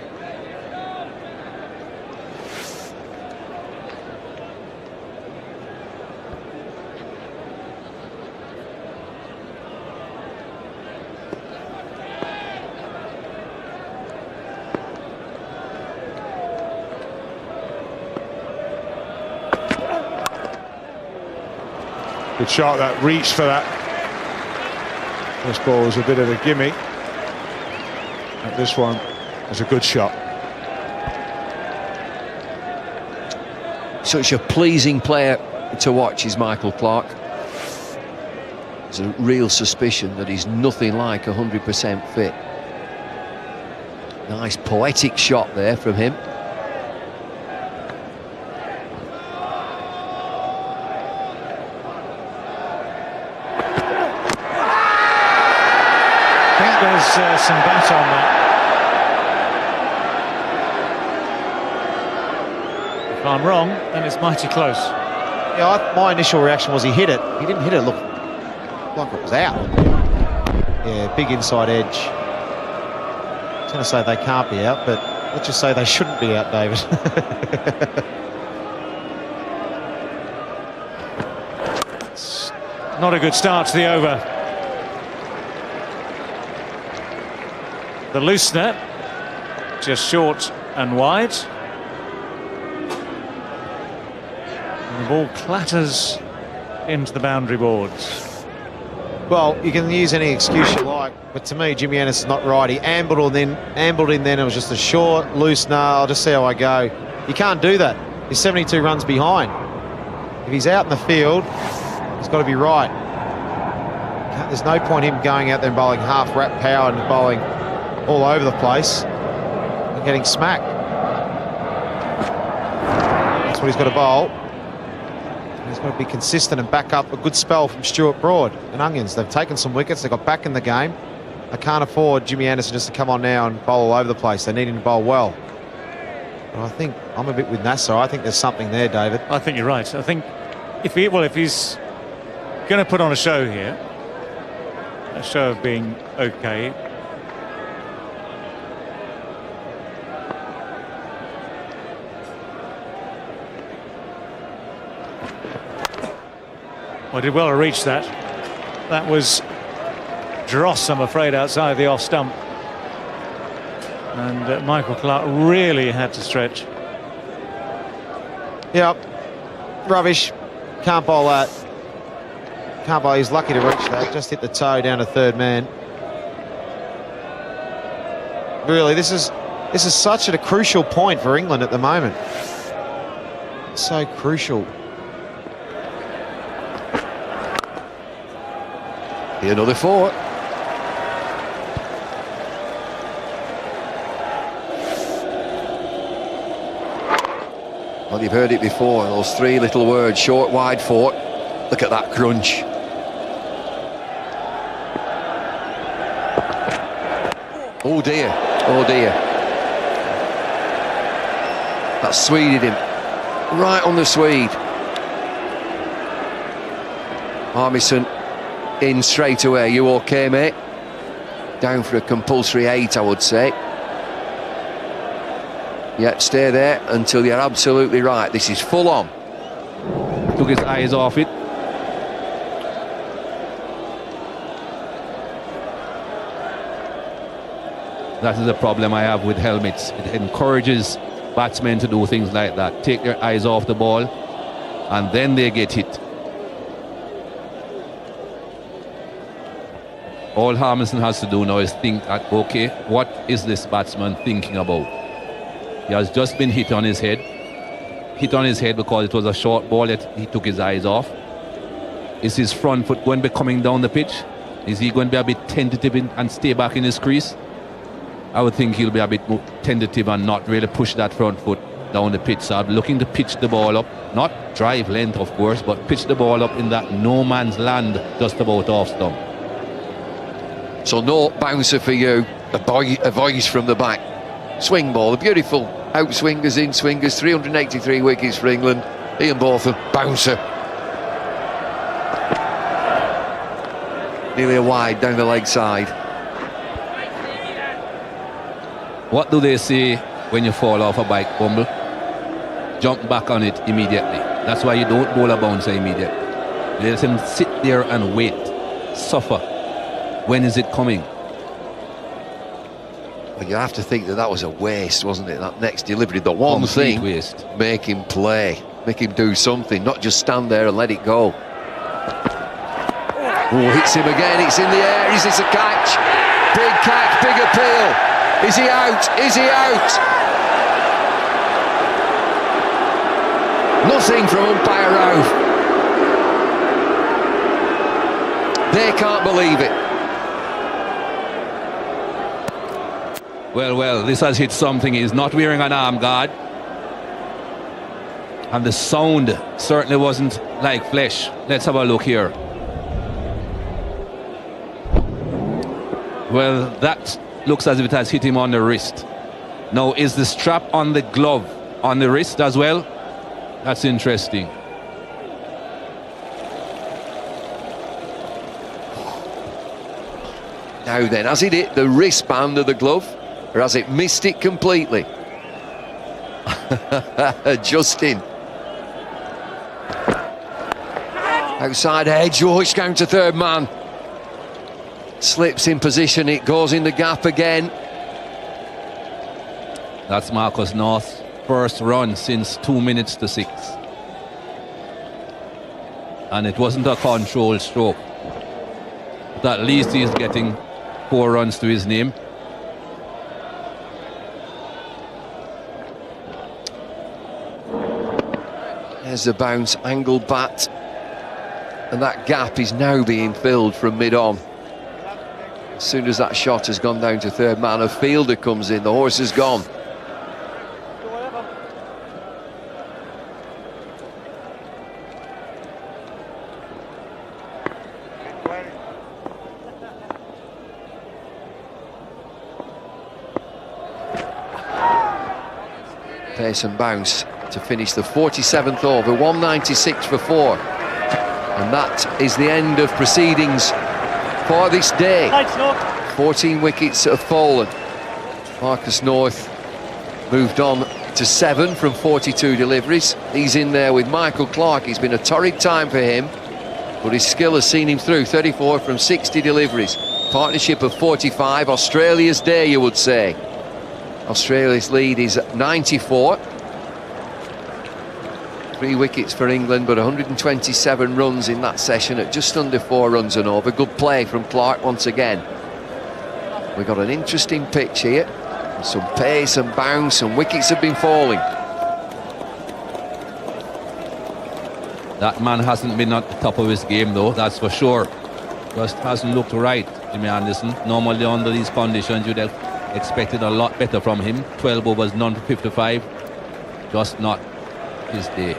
Good shot, that reach for that. This ball was a bit of a gimme. And this one was a good shot. Such a pleasing player to watch is Michael Clarke. There's a real suspicion that he's nothing like 100% fit. Nice poetic shot there from him. There's some bat on that. If I'm wrong, then it's mighty close. Yeah, my initial reaction was he hit it. He didn't hit it, look like it was out. Yeah, big inside edge. I was going to say they can't be out, but let's just say they shouldn't be out, David. It's not a good start to the over. The loosener, just short and wide. And the ball clatters into the boundary boards. Well, you can use any excuse you like, but to me, Jimmy Anderson's not right. He ambled in then, it was just a short, loose, I'll just see how I go. You can't do that. He's 72 runs behind. If he's out in the field, he's got to be right. There's no point him going out there and bowling half wrap power and bowling all over the place and getting smacked. That's what he's got to bowl. He's got to be consistent and back up a good spell from Stuart Broad and Onions. They've taken some wickets, they got back in the game. They can't afford Jimmy Anderson just to come on now and bowl all over the place. They need him to bowl well. But I think I'm a bit with Nasser. I think there's something there, David. I think you're right. I think if he's going to put on a show here, a show of being okay, well, did well to reach that. That was dross, I'm afraid, outside the off stump. And Michael Clarke really had to stretch. Yep. Rubbish. Can't bowl that. Can't bowl. He's lucky to reach that. Just hit the toe down to third man. really. This is such a crucial point for England at the moment. So crucial. Here, another 4. Well, you've heard it before, those 3 little words, short, wide, fort. Look at that crunch. Oh dear, oh dear. That Sweded him. Right on the Swede. Armisen in straight away. You okay, mate? Down for a compulsory 8, I would say. Yeah, stay there until you're absolutely right. This is full on. Took his eyes off it. That is a problem I have with helmets. It encourages batsmen to do things like that. Take their eyes off the ball and then they get hit. All Harmison has to do now is think that, okay, what is this batsman thinking about? He has just been hit on his head. Hit on his head because it was a short ball that he took his eyes off. Is his front foot going to be coming down the pitch? Is he going to be a bit tentative and stay back in his crease? I would think he'll be a bit more tentative and not really push that front foot down the pitch. So I'm looking to pitch the ball up, not drive length of course, but pitch the ball up in that no man's land just about off stump. So no bouncer for you, a voice from the back. Swing ball, a beautiful outswingers, in swingers, 383 wickets for England. Ian Botham, bouncer. Nearly a wide down the leg side. What do they say when you fall off a bike, Bumble? Jump back on it immediately. That's why you don't bowl a bouncer immediately. Let him sit there and wait, suffer. When is it coming? Well, you have to think that was a waste, wasn't it? That next delivery, the one Complete thing, waste. Make him play, make him do something, not just stand there and let it go. Oh, hits him again, it's in the air, is this a catch? Big catch, big appeal. Is he out? Is he out? Nothing from umpire Rauf. They can't believe it. Well, this has hit something. He's not wearing an arm guard. And the sound certainly wasn't like flesh. Let's have a look here. Well, that looks as if it has hit him on the wrist. Now, is the strap on the glove on the wrist as well? That's interesting. Now then, has it hit the wristband of the glove, or has it missed it completely? Justin. Outside edge, oh, it's down to third man. Slips in position, it goes in the gap again. That's Marcus North's first run since 2 minutes to 6. And it wasn't a controlled stroke. But at least he's getting 4 runs to his name. There's the bounce, angled bat. And that gap is now being filled from mid-on. As soon as that shot has gone down to third man, a fielder comes in, the horse is gone. Pace and bounce to finish the 47th over, 196 for 4. And that is the end of proceedings for this day. 14 wickets have fallen. Marcus North moved on to 7 from 42 deliveries. He's in there with Michael Clarke. It's been a torrid time for him, but his skill has seen him through. 34 from 60 deliveries. Partnership of 45. Australia's day, you would say. Australia's lead is 94. 3 wickets for England, but 127 runs in that session at just under 4 runs and over. Good play from Clarke once again. We've got an interesting pitch here. Some pace and bounce, and wickets have been falling. That man hasn't been at the top of his game, though, that's for sure. Just hasn't looked right, Jimmy Anderson. Normally under these conditions you'd have expected a lot better from him. 12 overs, none for 55. Just not his day.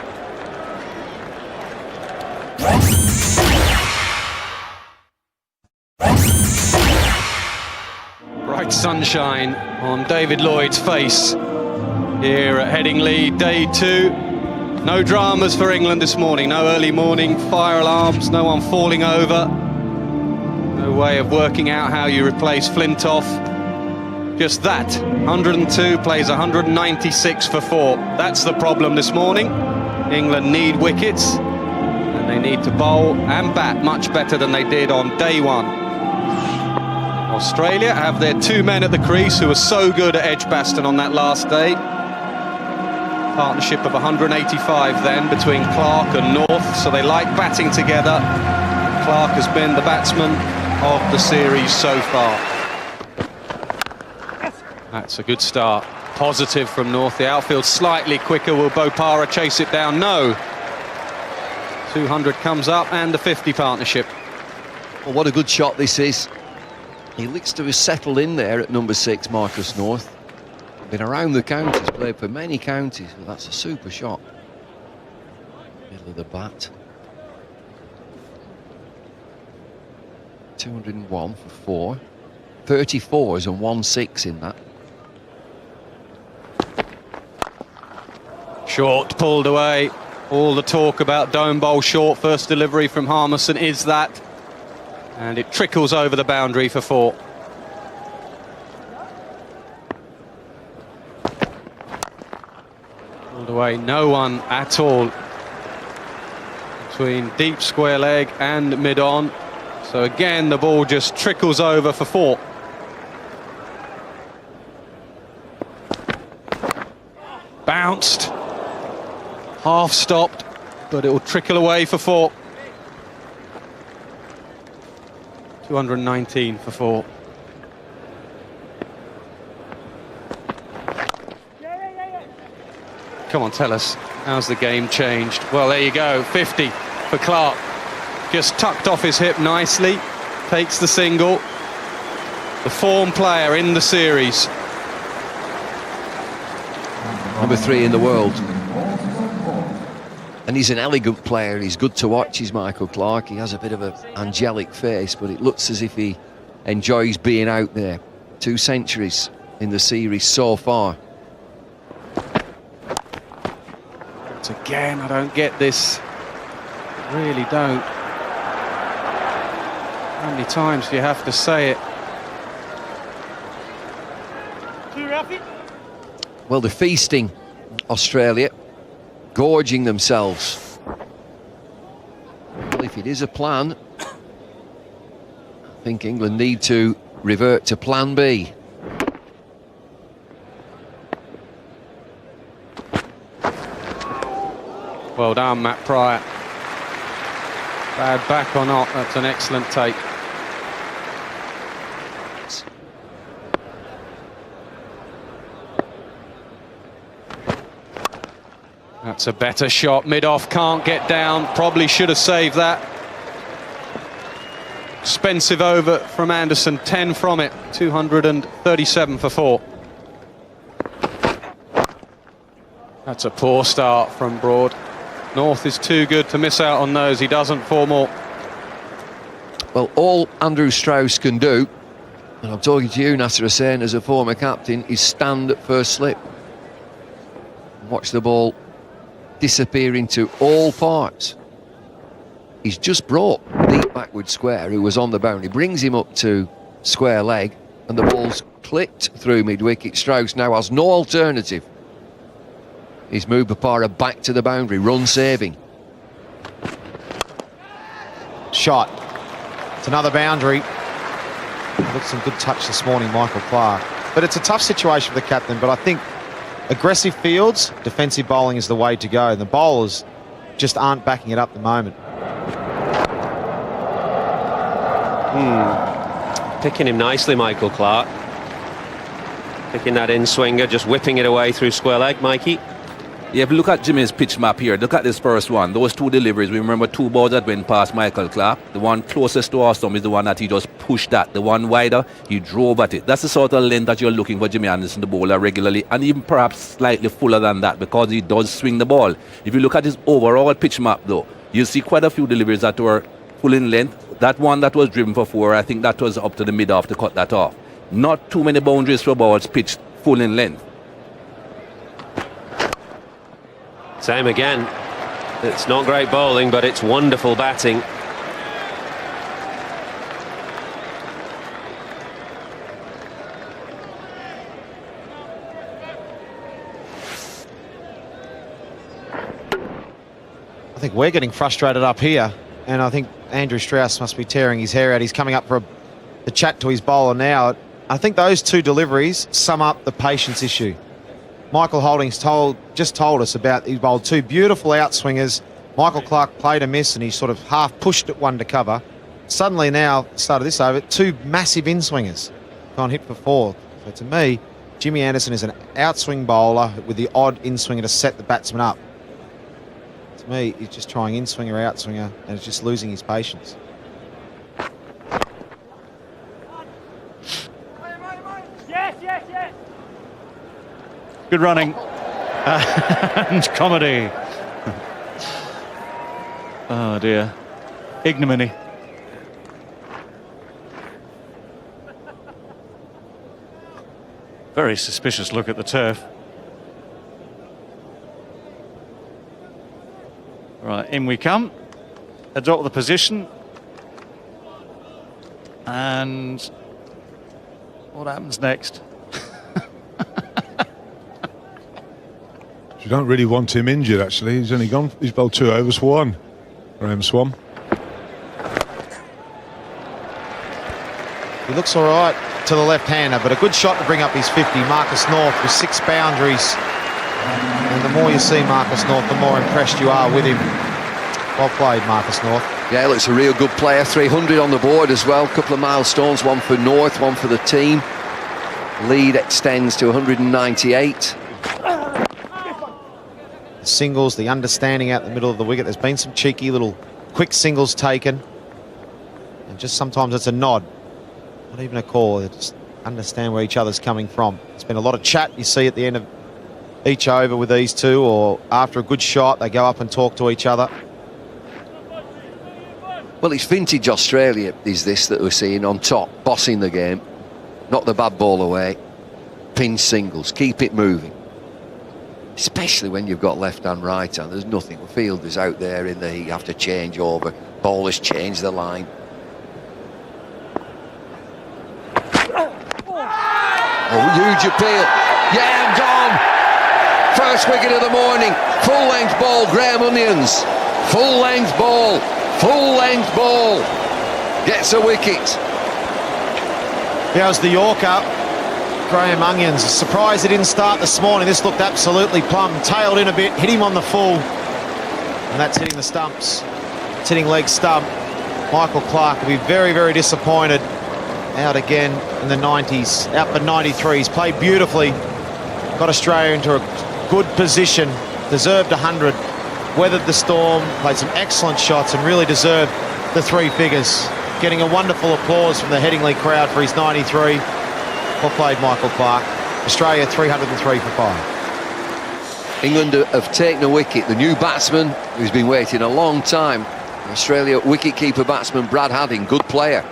Bright sunshine on David Lloyd's face here at Headingley, day 2. No dramas for England this morning, no early morning fire alarms, no one falling over. No way of working out how you replace Flintoff. Just that, 102 plays 196 for 4. That's the problem this morning. England need wickets, and they need to bowl and bat much better than they did on day 1. Australia have their 2 men at the crease who were so good at Edgbaston on that last day. Partnership of 185 then between Clarke and North, so they like batting together. Clarke has been the batsman of the series so far. That's a good start. Positive from North. The outfield slightly quicker. Will Bopara chase it down? No. 200 comes up and the 50 partnership. Well, what a good shot this is. He looks to have settled in there at number 6, Marcus North. Been around the counties, played for many counties. Well, that's a super shot. Middle of the bat. 201 for 4. 34s and 1-6 in that. Short, pulled away. All the talk about dome bowl short. First delivery from Harmison is that. And it trickles over the boundary for 4. Pulled away, no one at all between deep square leg and mid-on. So again, the ball just trickles over for 4. Bounced. Half stopped, but it will trickle away for 4. 219 for 4. Come on, tell us, how's the game changed? Well, there you go, 50 for Clarke. Just tucked off his hip nicely, takes the single. The form player in the series. Number 3 in the world. And he's an elegant player. He's good to watch, he's Michael Clarke. He has a bit of an angelic face, but it looks as if he enjoys being out there. 2 centuries in the series so far. But again, I don't get this. Really don't. How many times do you have to say it? Well, they're feasting, Australia. Gorging themselves. Well, if it is a plan, I think England need to revert to plan B. Well done, Matt Pryor. Bad back or not, that's an excellent take. That's a better shot. Mid-off, can't get down. Probably should have saved that. Expensive over from Anderson. 10 from it. 237 for 4. That's a poor start from Broad. North is too good to miss out on those. He doesn't 4 more. Well, all Andrew Strauss can do, and I'm talking to you, Nasser Hussain, as a former captain, is stand at first slip. Watch the ball disappear into all parts. He's just brought deep backward square, who was on the boundary, brings him up to square leg, and the ball's clipped through mid-wicket. Strauss now has no alternative. He's moved Bopara back to the boundary, run saving. Shot. It's another boundary. Looked some good touch this morning, Michael Clarke. But it's a tough situation for the captain, but I think aggressive fields, defensive bowling is the way to go. The bowlers just aren't backing it up at the moment. Picking him nicely, Michael Clarke. Picking that in swinger, just whipping it away through square leg, Mikey. Yeah, if you look at Jimmy's pitch map here, look at this first one. Those two deliveries, we remember two balls that went past Michael Clark. The one closest to our stump is the one that he just pushed at. The one wider, he drove at it. That's the sort of length that you're looking for Jimmy Anderson, the bowler, regularly, and even perhaps slightly fuller than that because he does swing the ball. If you look at his overall pitch map, though, you see quite a few deliveries that were full in length. That one that was driven for 4, I think that was up to the mid-off to cut that off. Not too many boundaries for balls pitched full in length. Same again. It's not great bowling, but it's wonderful batting. I think we're getting frustrated up here, and I think Andrew Strauss must be tearing his hair out. He's coming up for the chat to his bowler now. I think those two deliveries sum up the patience issue. Michael Holding's just told us about he bowled two beautiful outswingers. Michael Clark played a miss and he sort of half pushed at one to cover. Suddenly now, started this over, two massive in-swingers. Gone hit for 4. So to me, Jimmy Anderson is an outswing bowler with the odd in-swinger to set the batsman up. To me, he's just trying in-swinger, outswinger, and it's just losing his patience. Yes. Good running. And comedy. Oh dear. Ignominy. Very suspicious look at the turf. Right, in we come. Adopt the position. And what happens next? You don't really want him injured, actually. He's only gone. He's bowled 2 overs for 1. Graham Swan. He looks all right to the left-hander, but a good shot to bring up his 50. Marcus North with 6 boundaries. And the more you see Marcus North, the more impressed you are with him. Well played, Marcus North. Yeah, looks a real good player. 300 on the board as well. Couple of milestones, one for North, one for the team. Lead extends to 198. Singles, the understanding out the middle of the wicket. There's been some cheeky little quick singles taken. And just sometimes it's a nod. Not even a call. They just understand where each other's coming from. There's been a lot of chat you see at the end of each over with these two, or after a good shot, they go up and talk to each other. Well, it's vintage Australia, is this, that we're seeing on top, bossing the game. Knock the bad ball away. Pinch singles. Keep it moving. Especially when you've got left hand, right hand. There's nothing. The fielders out there in the heat have to change over. Bowlers change the line. Oh, huge appeal. Yeah, I'm gone. First wicket of the morning. Full length ball, Graham Onions. Full length ball. Full length ball. Gets a wicket. Here's the Yorker. Graham Onions, surprised he didn't start this morning. This looked absolutely plumb. Tailed in a bit, hit him on the full. And that's hitting the stumps. It's hitting leg stump. Michael Clark will be very, very disappointed. Out again in the 90s. Out for 93. He's played beautifully. Got Australia into a good position. Deserved 100. Weathered the storm. Played some excellent shots and really deserved the 3 figures. Getting a wonderful applause from the Headingley crowd for his 93. Well played, Michael Clark. Australia 303 for 5. England have taken a wicket. The new batsman who's been waiting a long time. Australia wicket-keeper batsman Brad Hadding, good player.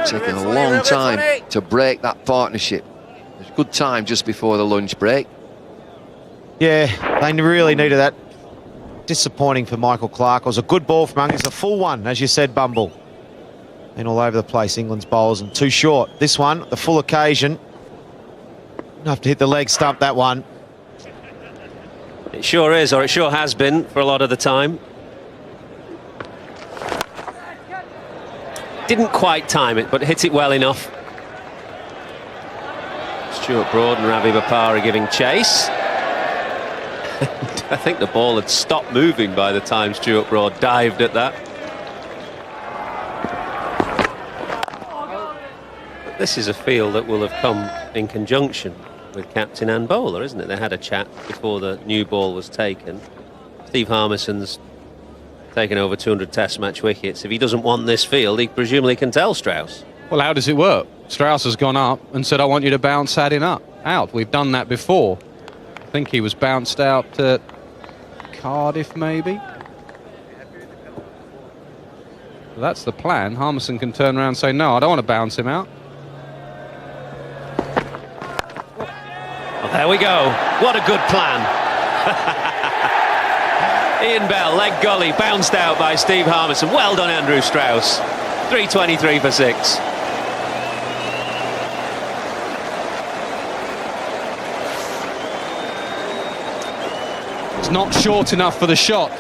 Taking a long time to break that partnership. It's a good time just before the lunch break. Yeah, they really needed that. Disappointing for Michael Clark. It was a good ball from Onions, a full one, as you said, Bumble. And all over the place, England's bowlers, and too short. This one, the full occasion. Have to hit the leg stump, that one. It sure is, or it sure has been for a lot of the time. Didn't quite time it, but hit it well enough. Stuart Broad and Ravi Bopara giving chase. I think the ball had stopped moving by the time Stuart Broad dived at that. This is a field that will have come in conjunction with captain and bowler, isn't it? They had a chat before the new ball was taken. Steve Harmison's taken over 200 Test match wickets. If he doesn't want this field, he presumably can tell Strauss. Well, how does it work? Strauss has gone up and said, I want you to bounce Haddin out. We've done that before. I think he was bounced out to Cardiff, maybe. Well, that's the plan. Harmison can turn around and say, no, I don't want to bounce him out. Well, there we go. What a good plan. Ian Bell, leg gully, bounced out by Steve Harmison. Well done, Andrew Strauss. 323 for 6. It's not short enough for the shot.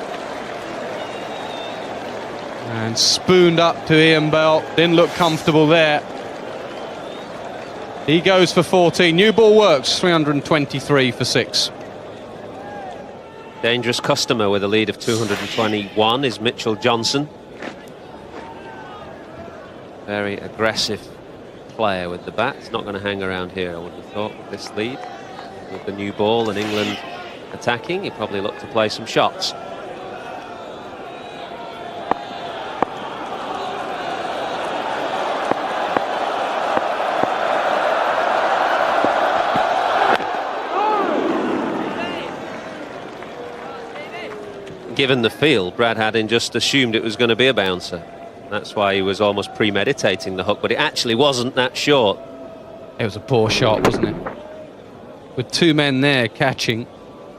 And spooned up to Ian Bell. Didn't look comfortable there. He goes for 14. New ball works. 323 for 6. Dangerous customer with a lead of 221 is Mitchell Johnson. Very aggressive player with the bat. He's not going to hang around here, I would have thought, with this lead. With the new ball and England attacking, he probably looked to play some shots. Given the field, Brad Haddin just assumed it was going to be a bouncer. That's why he was almost premeditating the hook, but it actually wasn't that short. It was a poor shot, wasn't it? With two men there catching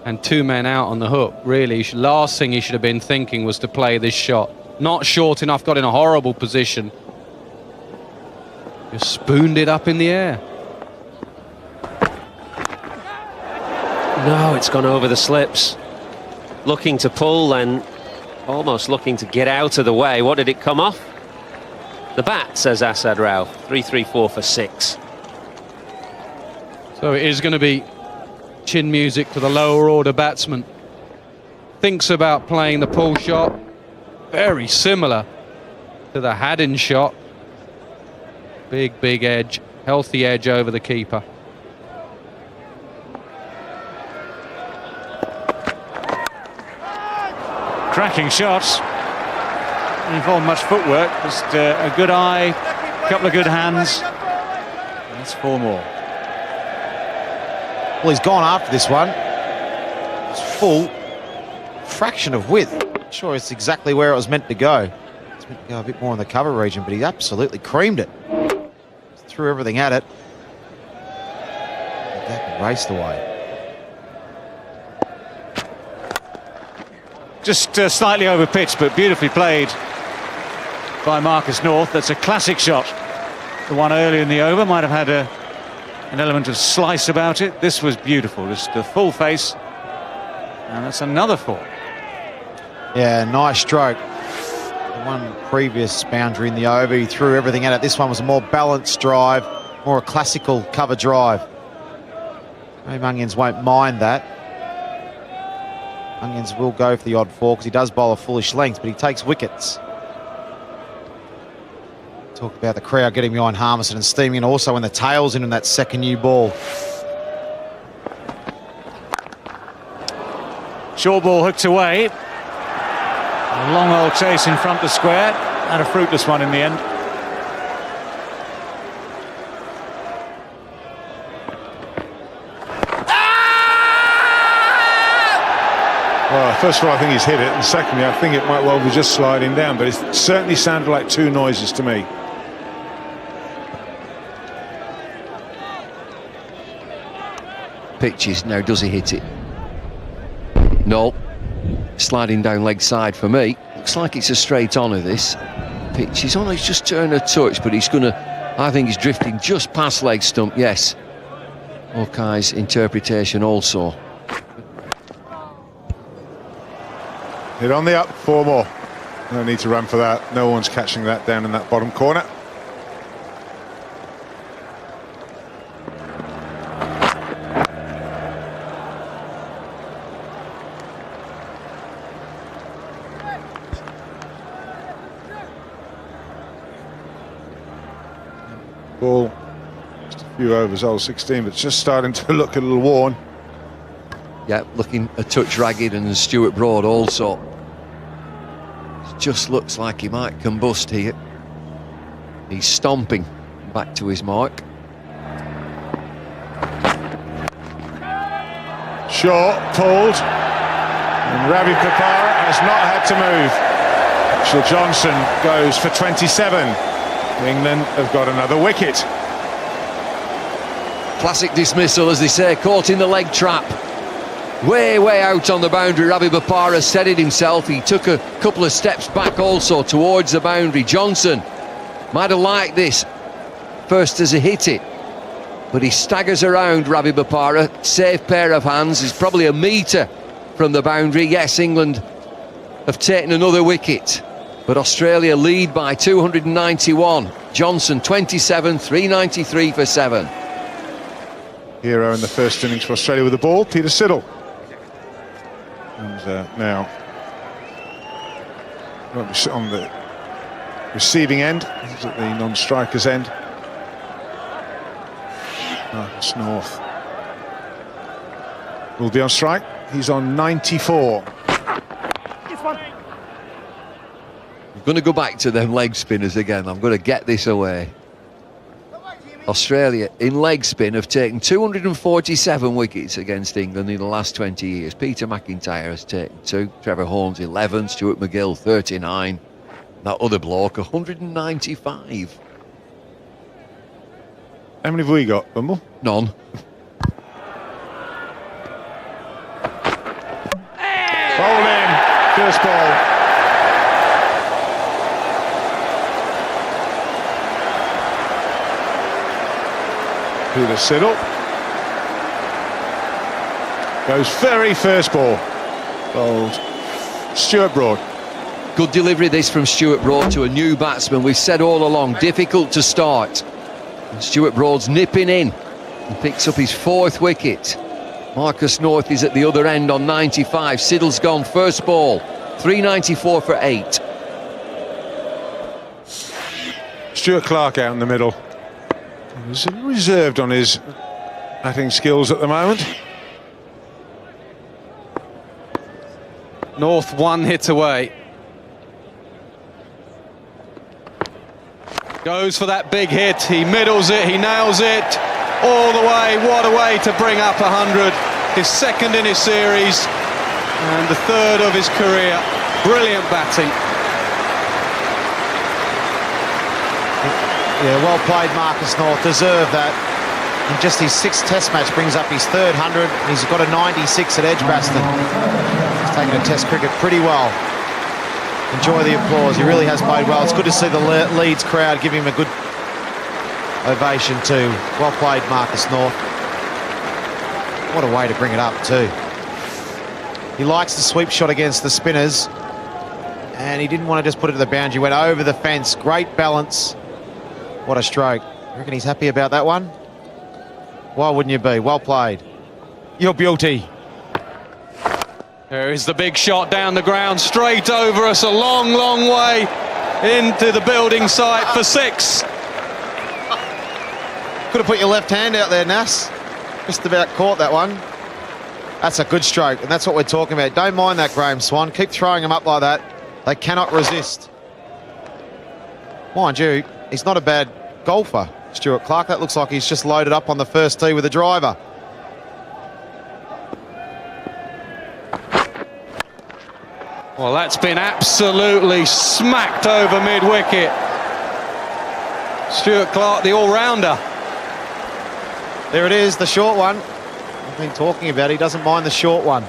and two men out on the hook, really, last thing he should have been thinking was to play this shot. Not short enough, got in a horrible position. Just spooned it up in the air. No, it's gone over the slips. Looking to pull and almost looking to get out of the way. What did it come off? The bat, says Asad Rao. 334 for 6. So it is going to be chin music for the lower order batsman. Thinks about playing the pull shot. Very similar to the Haddin shot. Big edge, healthy edge over the keeper. Cracking shots. Didn't involve much footwork, just a good eye, a couple of good hands. That's 4 more. Well, he's gone after this one. It's full fraction of width. Not sure it's exactly where it was meant to go. It's meant to go a bit more in the cover region, but he absolutely creamed it. Just threw everything at it. That raced away. Just slightly over pitch, but beautifully played by Marcus North. That's a classic shot. The one earlier in the over might have had an element of slice about it. This was beautiful, just a full face. And that's another 4. Yeah, nice stroke. The one previous boundary in the over, he threw everything at it. This one was a more balanced drive, more a classical cover drive. Maybe Onions won't mind that. Onions will go for the odd 4 because he does bowl a foolish length, but he takes wickets. Talk about the crowd getting behind Harmison and steaming, and also when the tail's in that second new ball. Short ball hooked away. A long old chase in front of square, and a fruitless one in the end. Well, first of all, I think he's hit it, and secondly, I think it might well be just sliding down, but it certainly sounded like 2 noises to me. Pitches, now does he hit it? No. Sliding down leg side for me. Looks like it's a straight on of this. Pitch, he's only just turned a touch, but he's gonna, I think he's drifting just past leg stump, yes. Hawkeye's interpretation also. Hit on the up, 4 more. No need to run for that. No one's catching that down in that bottom corner. Ball few overs, old 16, but it's just starting to look a little worn. Yeah, looking a touch ragged, and Stuart Broad also. It just looks like he might combust here. He's stomping back to his mark. Short, pulled, and Ravi Kapara has not had to move. Mitchell Johnson goes for 27. England have got another wicket. Classic dismissal, as they say, caught in the leg trap. Way out on the boundary. Ravi Bopara steadied himself. He took a couple of steps back also towards the boundary. Johnson might have liked this first as he hit it, but he staggers around Ravi Bopara. Safe pair of hands. He's probably a metre from the boundary. Yes, England have taken another wicket, but Australia lead by 291. Johnson 27, 393 for 7. Hero in the first innings for Australia with the ball, Peter Siddle. And now on the receiving end, he's at the non-striker's end. Marcus North will be on strike. He's on 94. I'm going to go back to them leg spinners again. I'm going to get this away. Australia in leg spin have taken 247 wickets against England in the last 20 years. Peter McIntyre has taken 2, Trevor Horns 11, Stuart McGill 39, that other bloke 195. How many have we got, Bumble? None. Bowled in, first ball. Peter Siddle goes very first ball. Bowled Stuart Broad. Good delivery this from Stuart Broad to a new batsman. We've said all along, difficult to start. And Stuart Broad's nipping in and picks up his 4th wicket. Marcus North is at the other end on 95. Siddle's gone first ball, 394 for 8. Stuart Clark out in the middle. He's reserved on his batting skills at the moment. North 1 hit away. Goes for that big hit. He middles it. He nails it all the way. What a way to bring up 100. His 2nd in his series and the 3rd of his career. Brilliant batting. Yeah, well played, Marcus North. Deserved that. And just his 6th Test match brings up his 3rd 100. He's got a 96 at Edgbaston. He's taken a Test cricket pretty well. Enjoy the applause. He really has played well. It's good to see the Leeds crowd give him a good ovation too. Well played, Marcus North. What a way to bring it up too. He likes the sweep shot against the spinners, and he didn't want to just put it to the boundary. He went over the fence. Great balance. What a stroke. I reckon he's happy about that one. Why wouldn't you be? Well played. Your beauty. There is the big shot down the ground, straight over us, a long, long way into the building site for 6. Could have put your left hand out there, Nas. Just about caught that one. That's a good stroke, and that's what we're talking about. Don't mind that, Graham Swan. Keep throwing them up like that. They cannot resist. Mind you, he's not a bad golfer, Stuart Clark. That looks like he's just loaded up on the first tee with a driver. Well, that's been absolutely smacked over mid-wicket. Stuart Clark, the all-rounder. There it is, the short one. I've been talking about he doesn't mind the short one.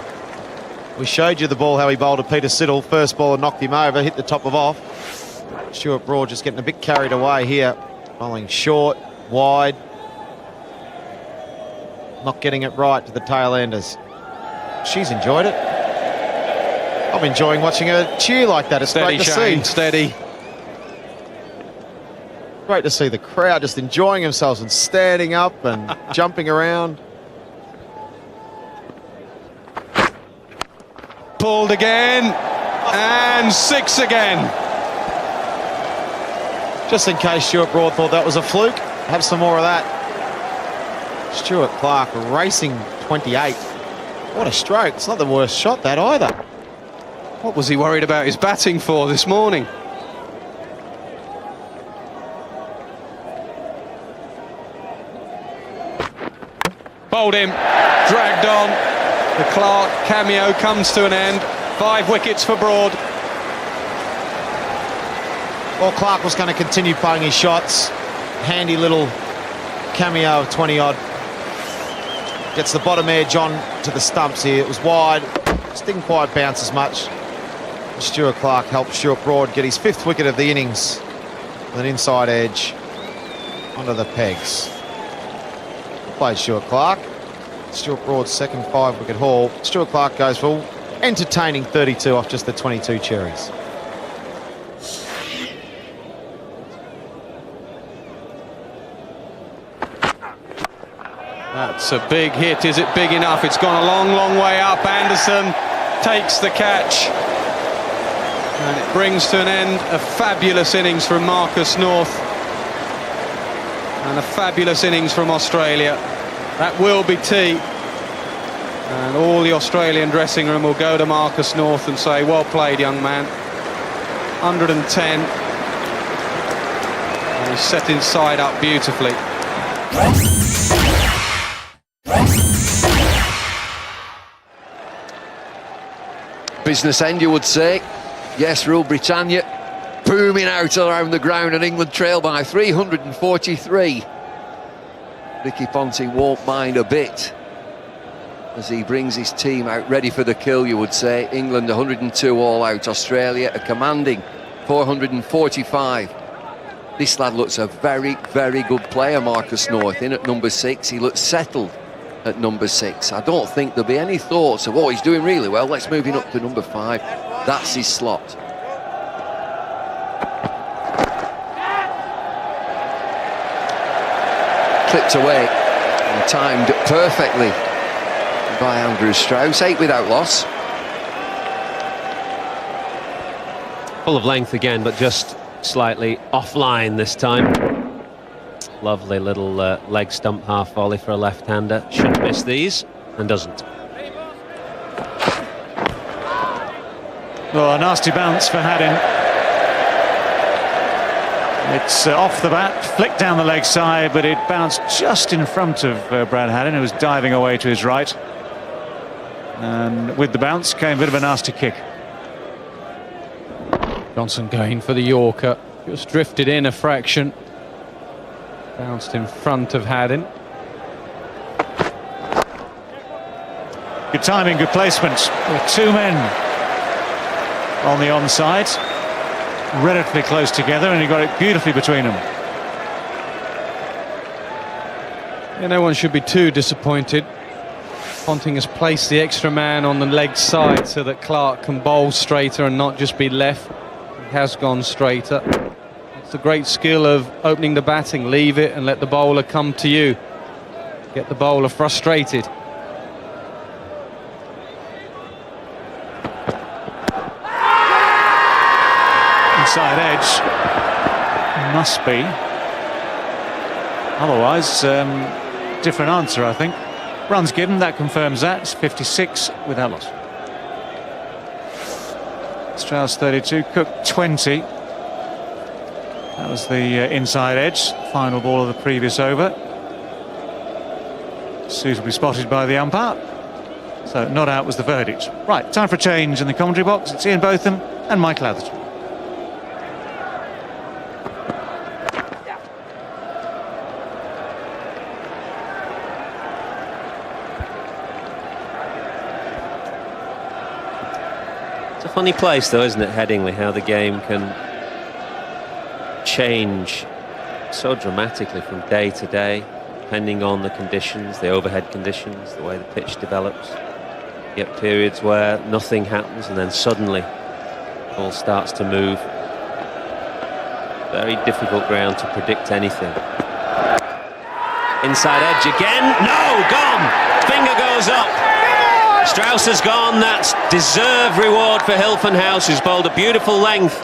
We showed you the ball, how he bowled to Peter Siddle. First ball knocked him over, hit the top of off. Stuart Broad just getting a bit carried away here. Bowling short, wide. Not getting it right to the tail-enders. She's enjoyed it. I'm enjoying watching her cheer like that. It's Steady, great to Shane, see. steady. Great to see the crowd just enjoying themselves and standing up and jumping around. Pulled again, and 6 again. Just in case Stuart Broad thought that was a fluke, have some more of that. Stuart Clark racing 28. What a stroke. It's not the worst shot, that either. What was he worried about his batting for this morning? Bowled him, dragged on. The Clark cameo comes to an end. 5 wickets for Broad. Well, Clark was going to continue playing his shots. Handy little cameo of 20-odd. Gets the bottom edge on to the stumps here. It was wide. Just didn't quite bounce as much. Stuart Clark helped Stuart Broad get his 5th wicket of the innings with an inside edge onto the pegs. Played Stuart Clark. Stuart Broad's second 5-wicket haul. Stuart Clark goes for entertaining 32 off just the 22 cherries. That's a big hit. Is it big enough? It's gone a long, long way up. Anderson takes the catch. And it brings to an end a fabulous innings from Marcus North. And a fabulous innings from Australia. That will be tea. And all the Australian dressing room will go to Marcus North and say, well played, young man. 110. And he's set inside up beautifully. Business end, you would say. Yes, Rule Britannia booming out around the ground, and England trail by 343. Ricky Ponting won't mind a bit as he brings his team out ready for the kill, you would say. England 102 all out, Australia a commanding 445. This lad looks a very, very good player, Marcus North, in at number 6. He looks settled at number 6. I don't think there'll be any thoughts of, oh, he's doing really well, let's move him up to number 5. That's his slot. Clipped away and timed perfectly by Andrew Strauss. 8 without loss. Full of length again, but just slightly offline this time. Lovely little leg stump half volley for a left-hander. Shouldn't miss these, and doesn't. Oh, a nasty bounce for Haddin. It's off the bat, flicked down the leg side, but it bounced just in front of Brad Haddin, who was diving away to his right. And with the bounce came a bit of a nasty kick. Johnson going for the Yorker. Just drifted in a fraction. Bounced in front of Haddin. Good timing, good placement. With 2 men on the onside, relatively close together, and he got it beautifully between them. Yeah, no one should be too disappointed. Ponting has placed the extra man on the leg side so that Clark can bowl straighter and not just be left. He has gone straighter. It's the great skill of opening the batting. Leave it and let the bowler come to you. Get the bowler frustrated. Inside edge. Must be. Otherwise, different answer, I think. Runs given, that confirms that. It's 56 without loss. Strauss 32, Cook 20. That was the inside edge, final ball of the previous over. Suitably spotted by the umpire. So not out was the verdict. Right, time for a change in the commentary box. It's Ian Botham and Michael Atherton. Funny place though, isn't it, Headingley, how the game can change so dramatically from day to day, depending on the conditions, the overhead conditions, the way the pitch develops. You get periods where nothing happens and then suddenly all starts to move. Very difficult ground to predict anything. Inside edge again, no, gone, finger goes up. Strauss has gone. That's deserved reward for Hilton House, who's bowled a beautiful length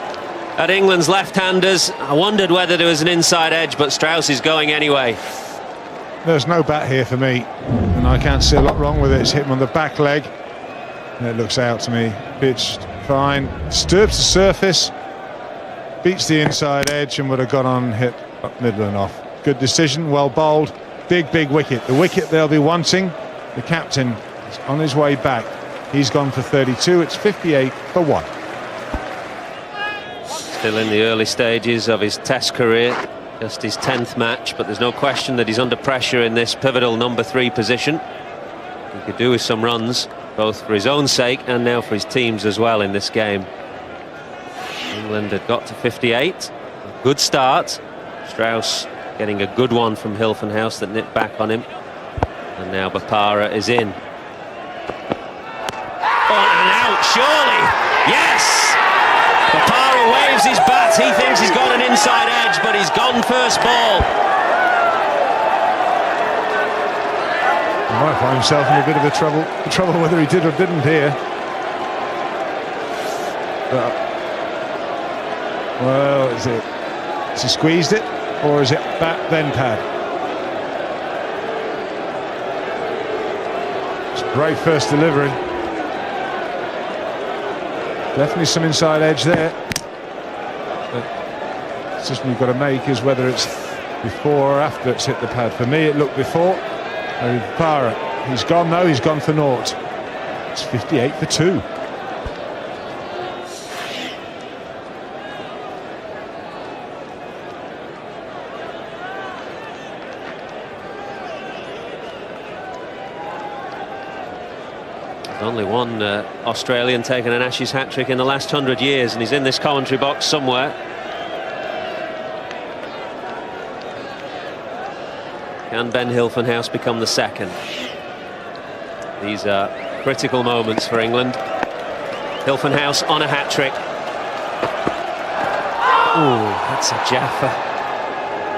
at England's left-handers. I wondered whether there was an inside edge, but Strauss is going anyway. there's no bat here for me, and I can't see a lot wrong with it. It's hit him on the back leg, and it looks out to me. Pitched fine, disturbs the surface, beats the inside edge, and would have gone on, hit up middle and off. Good decision, well bowled. Big wicket. The wicket they'll be wanting. The captain is on his way back. He's gone for 32. It's 58 for 1. Still in the early stages of his Test career, just his 10th match, but there's no question that he's under pressure in this pivotal number 3 position. He could do with some runs, both for his own sake and now for his team's as well in this game. England had got to 58. A good start. Strauss getting a good one from Hilfenhaus that nipped back on him. And now Bapara is in. Oh, and out, surely! Yes! Bapara waves his bat. He thinks he's got an inside edge, but he's gone first ball. He might find himself in a bit of trouble whether he did or didn't here. But, well, has he squeezed it, or is it bat then pad? It's a great first delivery. Definitely some inside edge there. The decision you've got to make is whether it's before or after it's hit the pad. For me, it looked before. Para, he's gone though. He's gone for naught. It's 58 for 2. Only one Australian taken an Ashes hat-trick in the last 100 years, and he's in this commentary box somewhere. Can Ben Hilfenhaus become the second? These are critical moments for England. Hilfenhaus on a hat-trick. Ooh, that's a Jaffa.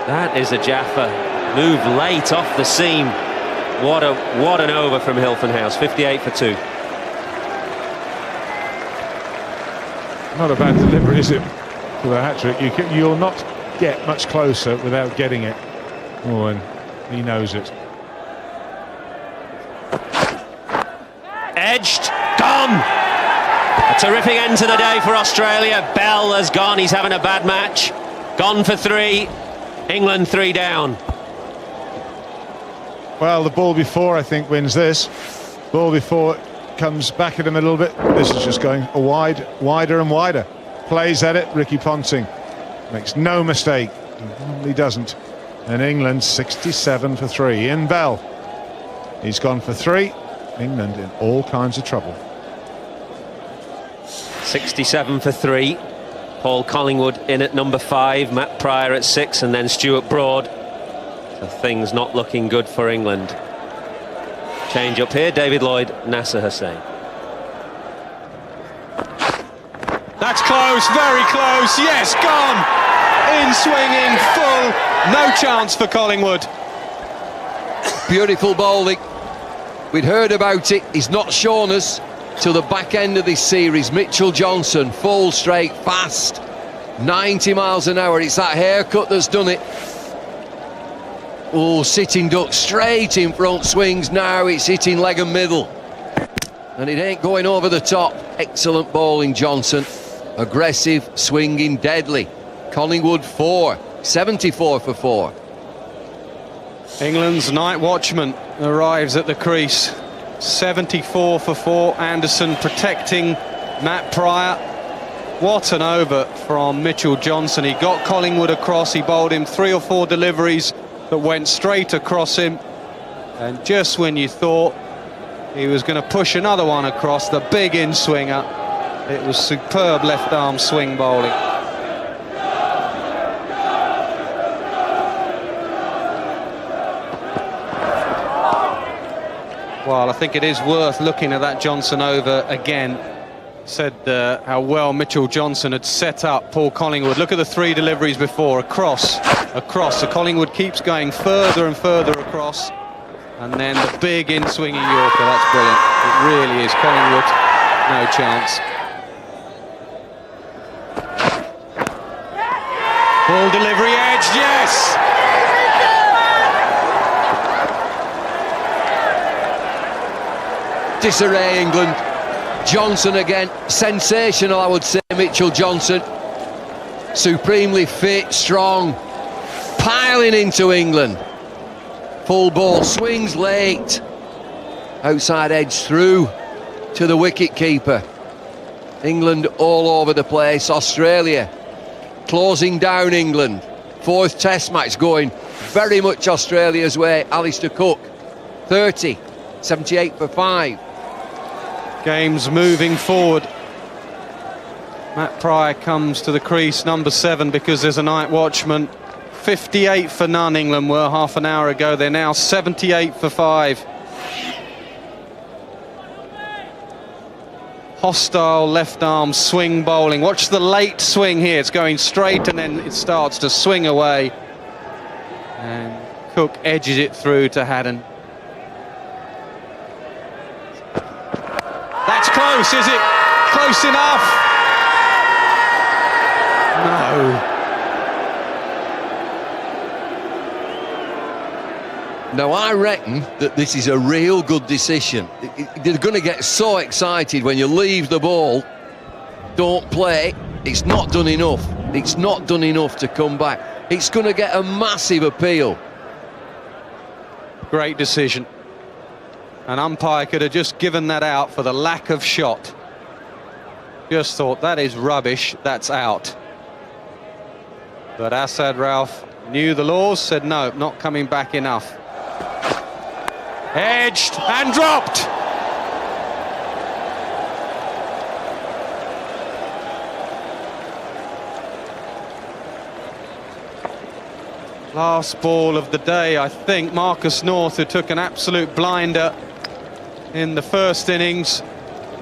That is a Jaffa. Move late off the seam. What an over from Hilfenhaus. 58 for 2. Not a bad delivery, is it, for the hat-trick? You'll not get much closer without getting it. Oh, and he knows it. Edged, gone! A terrific end to the day for Australia. Bell has gone, he's having a bad match. Gone for 3, England 3 down. Well, the ball before, I think, wins this. Ball before comes back at him a little bit. This is just going wider and wider. Plays at it, Ricky Ponting. Makes no mistake. He normally doesn't. And England 67 for 3. Ian Bell. He's gone for 3. England in all kinds of trouble. 67 for 3. Paul Collingwood in at number 5. Matt Pryor at 6, and then Stuart Broad. So things not looking good for England. Change up here, David Lloyd, Nasser Hussain. That's close, very close, yes, gone! In swinging, full, no chance for Collingwood. Beautiful bowling. We'd heard about it, he's not shown us till the back end of this series. Mitchell Johnson, full straight, fast, 90 miles an hour. It's that haircut that's done it. Oh, sitting duck straight in front, swings now, it's hitting leg and middle. And it ain't going over the top. Excellent bowling, Johnson. Aggressive, swinging, deadly. Collingwood 4, 74 for 4. England's night watchman arrives at the crease. 74 for 4, Anderson protecting Matt Pryor. What an over from Mitchell Johnson. He got Collingwood across, he bowled him 3 or 4 deliveries that went straight across him, and just when you thought he was going to push another one across, the big in-swinger, it was superb left-arm swing bowling. Well, I think it is worth looking at that Johnson over again. Said how well Mitchell Johnson had set up Paul Collingwood. Look at the 3 deliveries before, across. So Collingwood keeps going further and further across, and then the big in-swinging Yorker. That's brilliant. It really is. Collingwood, no chance. Full delivery edge, yes! disarray, England. Johnson again, sensational, I would say, Mitchell Johnson. Supremely fit, strong, piling into England. Full ball, swings late. Outside edge through to the wicket keeper. England all over the place. Australia closing down England. 4th test match going very much Australia's way. Alistair Cook, 30, 78 for 5. Game's moving forward. Matt Pryor comes to the crease, number 7, because there's a night watchman. 58 for none England were half an hour ago. They're now 78 for 5. Hostile left arm swing bowling. Watch the late swing here. It's going straight and then it starts to swing away. And Cook edges it through to Haddon. That's close, is it? Close enough? No. Now, I reckon that this is a real good decision. They're going to get so excited when you leave the ball, don't play. It's not done enough. It's not done enough to come back. It's going to get a massive appeal. Great decision. An umpire could have just given that out for the lack of shot. Just thought, that is rubbish, that's out. But Asad Rauf knew the laws, said no, not coming back enough. Edged and dropped. Last ball of the day, I think. Marcus North, who took an absolute blinder in the first innings,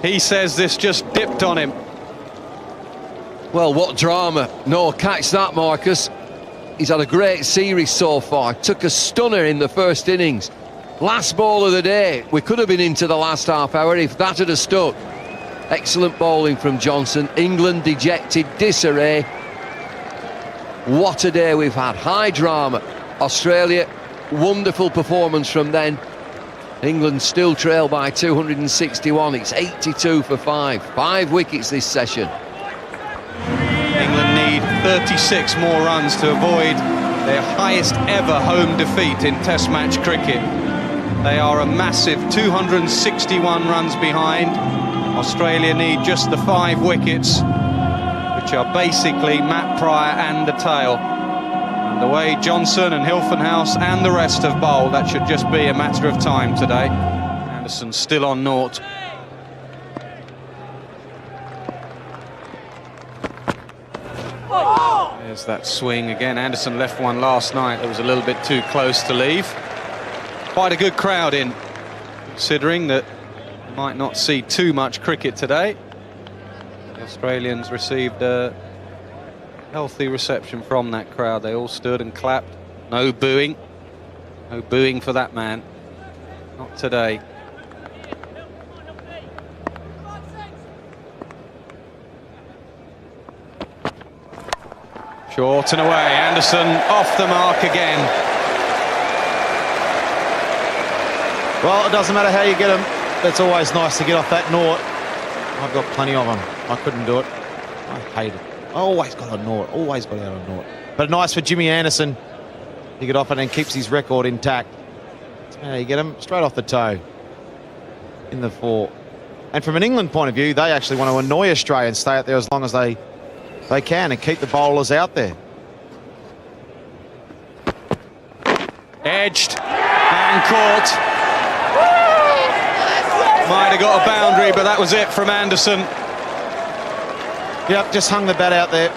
he says this just dipped on him. Well, what drama. No, catch that, Marcus. He's had a great series so far. Took a stunner in the first innings. Last ball of the day. We could have been into the last half hour if that had stuck. Excellent bowling from Johnson. England dejected, disarray. What a day we've had. High drama. Australia, wonderful performance from then. England still trail by 261. It's 82 for 5. 5 wickets this session. England need 36 more runs to avoid their highest ever home defeat in Test match cricket. They are a massive 261 runs behind. Australia need just the 5 wickets, which are basically Matt Pryor and the tail. And the way Johnson and Hilfenhaus and the rest have bowled, that should just be a matter of time today. Anderson still on naught. There's that swing again. Anderson left one last night that was a little bit too close to leave. Quite a good crowd in, considering that you might not see too much cricket today. The Australians received a healthy reception from that crowd. They all stood and clapped. No booing. No booing for that man. Not today. Short and away. Anderson off the mark again. Well, it doesn't matter how you get them. It's always nice to get off that nought. I've got plenty of them. I couldn't do it. I hate it. I always got a nought. Always got out a nought. But nice for Jimmy Anderson. He get off it and keeps his record intact. That's how you get him. Straight off the toe. In the 4. And from an England point of view, they actually want to annoy Australia and stay out there as long as they can and keep the bowlers out there. Edged and caught. Might have got a boundary, but that was it from Anderson. Yep, just hung the bat out there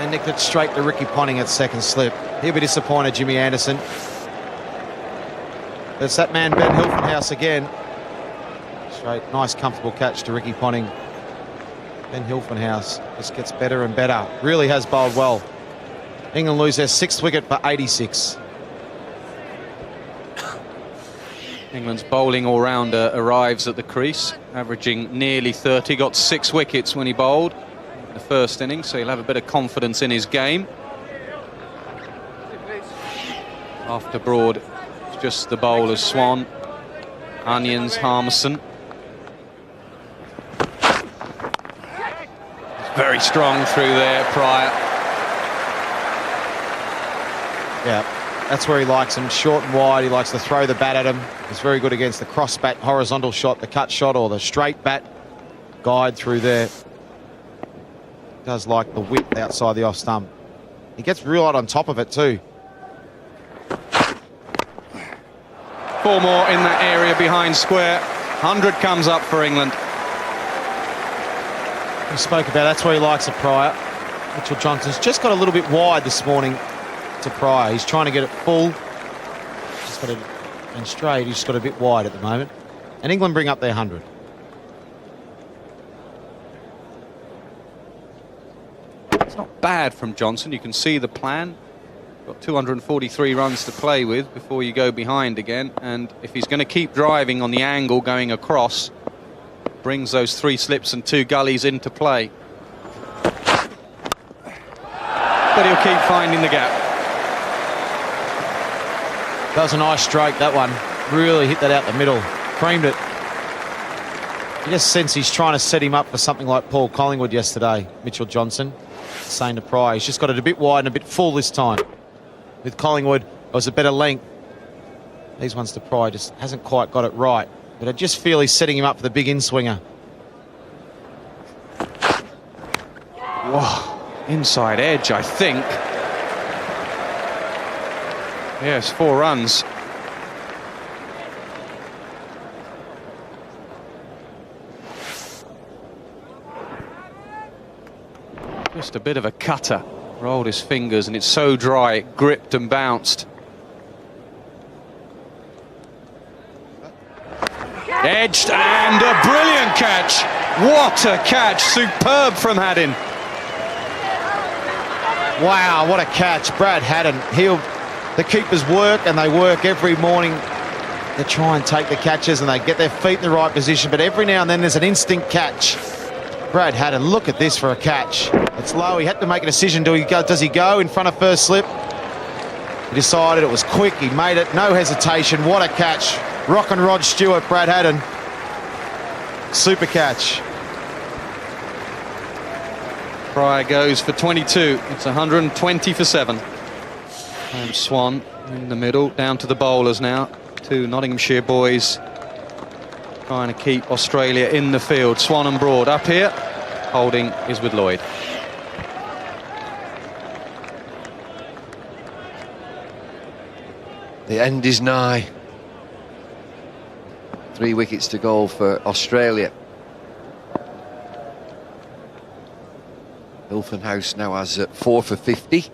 and nicked it straight to Ricky Ponting at second slip. He'll be disappointed, Jimmy Anderson. There's that man, Ben Hilfenhaus, again. Straight, nice, comfortable catch to Ricky Ponting. Ben Hilfenhaus just gets better and better. Really has bowled well. England lose their 6th wicket for 86. England's bowling all-rounder arrives at the crease, averaging nearly 30. Got 6 wickets when he bowled in the first innings, so he'll have a bit of confidence in his game. After Broad, it's just the bowler's Swan. Onions, Harmison. Very strong through there, Pryor. Yeah, that's where he likes him, short and wide. He likes to throw the bat at him. He's very good against the cross bat, horizontal shot, the cut shot, or the straight bat guide through there. Does like the whip outside the off stump. He gets real hot on top of it too. 4 more in that area behind square. 100 comes up for England. We spoke about that's where he likes it, Pryor. Mitchell Johnson's just got a little bit wide this morning to Pryor. He's trying to get it full. Just got it and straight. He's just got a bit wide at the moment. And England bring up their 100. It's not bad from Johnson. You can see the plan. Got 243 runs to play with before you go behind again. And if he's going to keep driving on the angle going across, brings those 3 slips and 2 gullies into play. But he'll keep finding the gap. That was a nice stroke, that one. Really hit that out the middle. Creamed it. You just sense he's trying to set him up for something like Paul Collingwood yesterday, Mitchell Johnson. Saying to Pryor, he's just got it a bit wide and a bit full this time. With Collingwood, it was a better length. These ones to Pryor just hasn't quite got it right. But I just feel he's setting him up for the big in-swinger. Whoa, inside edge, I think. Yes, 4 runs. Just a bit of a cutter. Rolled his fingers and it's so dry it gripped and bounced. Edged and a brilliant catch. What a catch. Superb from Haddin. Wow, what a catch. Brad Haddin. The keepers work, and they work every morning to try and take the catches, and they get their feet in the right position, but every now and then there's an instinct catch. Brad Haddin, look at this for a catch. It's low. He had to make a decision. Does he go in front of first slip? He decided it was quick. He made it. No hesitation. What a catch. Rock and Rod Stewart, Brad Haddin. Super catch. Pryor goes for 22. It's 120 for 7. And Swan in the middle, down to the bowlers now. 2 Nottinghamshire boys trying to keep Australia in the field. Swan and Broad up here. Holding is with Lloyd. The end is nigh. 3 wickets to go for Australia. Hilton House now has 4 for 50.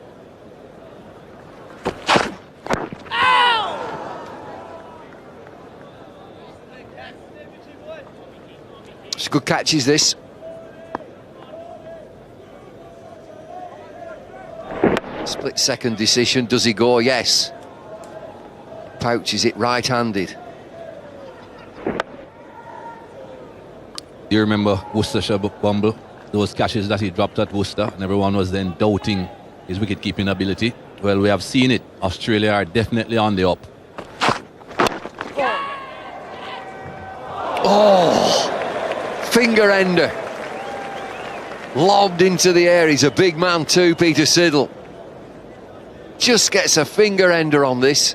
It's good catches, this. Split second decision. Does he go? Yes. Pouches it right-handed. Do you remember Worcestershire Bumble? Those catches that he dropped at Worcester, and everyone was then doubting his wicket-keeping ability. Well, we have seen it. Australia are definitely on the up. Oh, finger ender. Lobbed into the air. He's a big man too, Peter Siddle. Just gets a finger ender on this.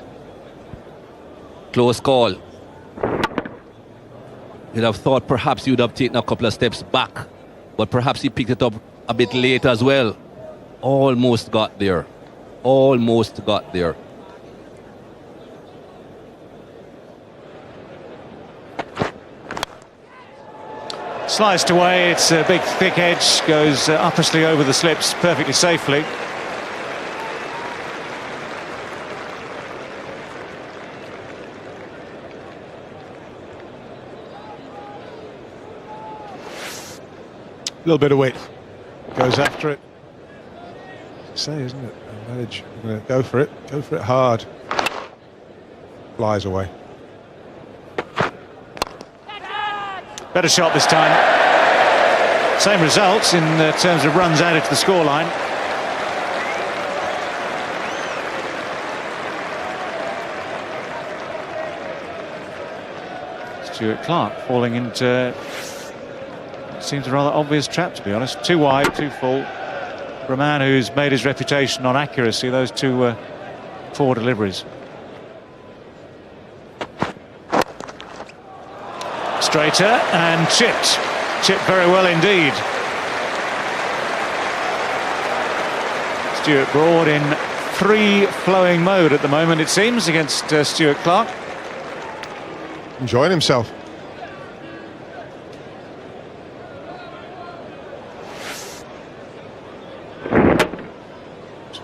Close call. You'd have thought perhaps he would have taken a couple of steps back, but perhaps he picked it up a bit late as well. Almost got there. Almost got there. Sliced away, it's a big thick edge, goes uppersley over the slips perfectly safely. A little bit of width. Goes after it. Say, isn't it? Edge. We're gonna go for it. Go for it hard. Flies away. Better shot this time. Same results in terms of runs added to the scoreline. Stuart Clark falling into what seems a rather obvious trap, to be honest. Too wide, too full. For a man who's made his reputation on accuracy, those two poor deliveries. Straighter and chipped. Chipped very well indeed. Stuart Broad in free-flowing mode at the moment, it seems, against Stuart Clark. Enjoying himself.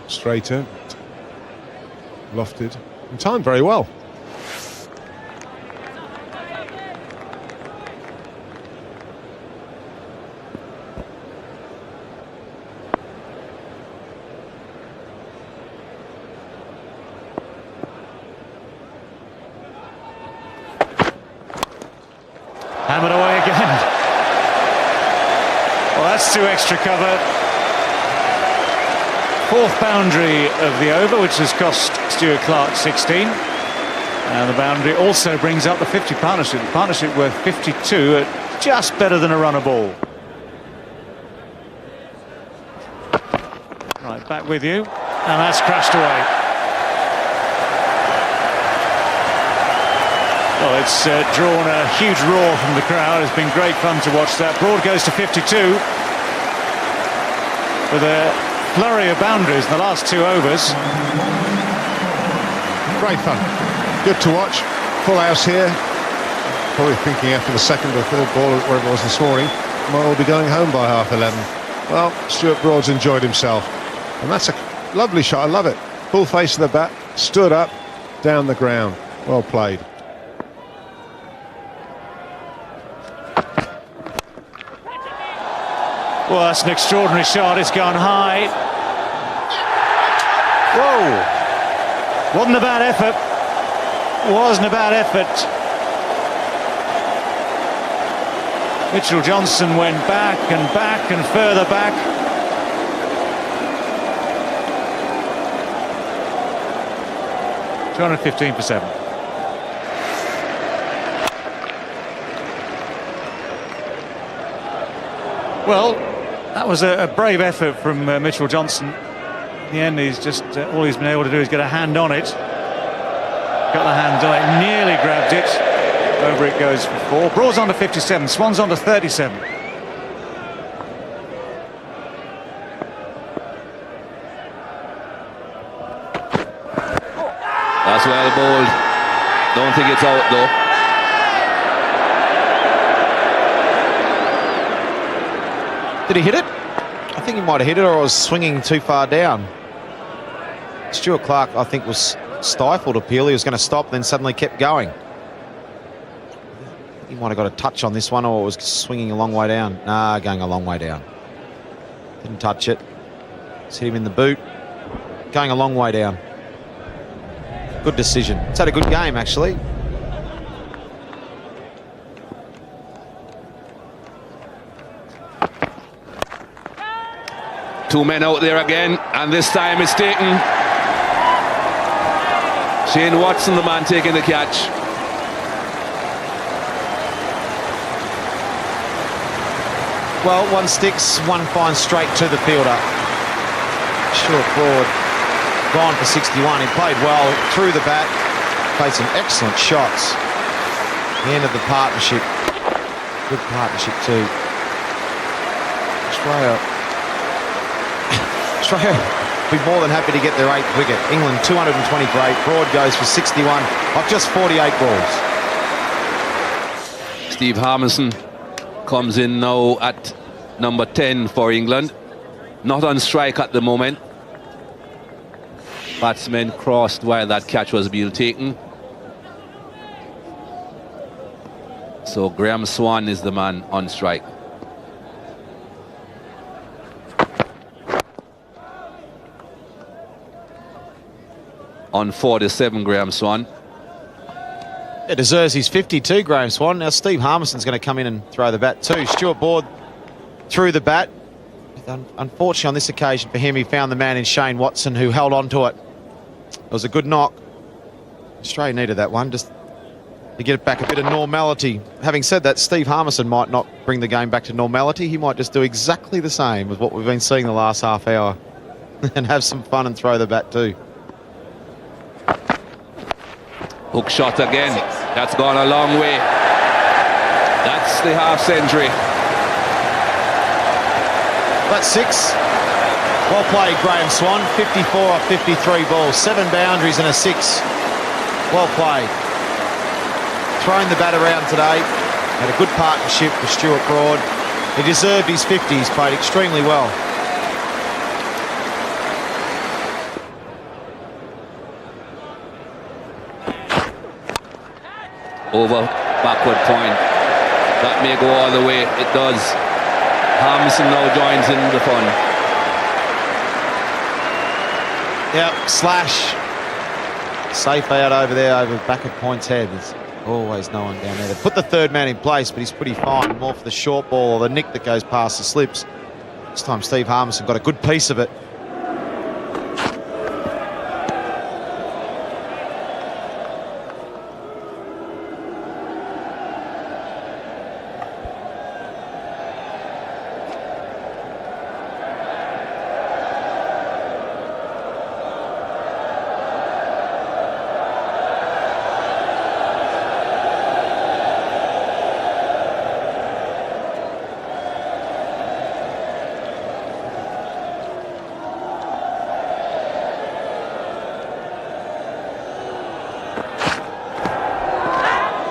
Straighter, lofted, and timed very well. Hammered away again. Well, that's two extra cover. Fourth boundary of the over, which has cost Stuart Clark 16. And the boundary also brings up the 50 partnership. The partnership worth 52, just better than a runner ball. Right, back with you. And that's crashed away. Well, it's drawn a huge roar from the crowd. It's been great fun to watch that. Broad goes to 52 with a flurry of boundaries in the last two overs. Great fun. Good to watch. Full house here. Probably thinking after the second or third ball, or whatever it was this morning, might all be going home by 11:30. Well, Stuart Broad's enjoyed himself. And that's a lovely shot. I love it. Full face of the bat. Stood up, down the ground. Well played. Well, that's an extraordinary shot. It's gone high. Whoa! Wasn't a bad effort. Wasn't a bad effort. Mitchell Johnson went back and further back. $215 for 7. Well, that was a brave effort from Mitchell Johnson. In the end, he's just all he's been able to do is get a hand on it. Got the hand on it, nearly grabbed it. Over it goes for 4. Broad's on to 57, Swan's on to 37. That's well bowled. Don't think it's out though. Did he hit it? I think he might have hit it, or I was swinging too far down. Stuart Clark, I think, was stifled appeal. He was going to stop, then suddenly kept going. He might have got a touch on this one, or was swinging a long way down. Nah, going a long way down. Didn't touch it. Just hit him in the boot. Going a long way down. Good decision. It's had a good game, actually. Two men out there again, and this time it's taken. Shane Watson, the man taking the catch. Well, one sticks, one finds straight to the fielder. Short Broad, gone for 61. He played well through the bat, played some excellent shots. The end of the partnership. Good partnership too. Australia be more than happy to get their 8th wicket. England 220 for 8. Broad goes for 61 off just 48 balls. Steve Harmison comes in now at number 10 for England. Not on strike at the moment. Batsmen crossed while that catch was being taken. So Graham Swan is the man on strike. On 47, Graham Swan. It deserves his 52, Graham Swan. Now Steve Harmison's going to come in and throw the bat too. Stuart Broad threw the bat. Unfortunately on this occasion for him, he found the man in Shane Watson who held on to it. It was a good knock. Australia needed that one. Just to get back a bit of normality. Having said that, Steve Harmison might not bring the game back to normality. He might just do exactly the same as what we've been seeing the last half hour and have some fun and throw the bat too. Hook shot again. That's gone a long way. That's the half century. That's 6. Well played, Graham Swan. 54 off 53 balls. 7 boundaries and a 6. Well played. Thrown the bat around today. Had a good partnership with Stuart Broad. He deserved his 50. He's played extremely well. Over, backward point. That may go all the way. It does. Harmison now joins in the fun. Yep, slash. Safe out over there, over back at Point's head. There's always no one down there. They put the third man in place, but he's pretty fine. More for the short ball or the nick that goes past the slips. This time Steve Harmison got a good piece of it.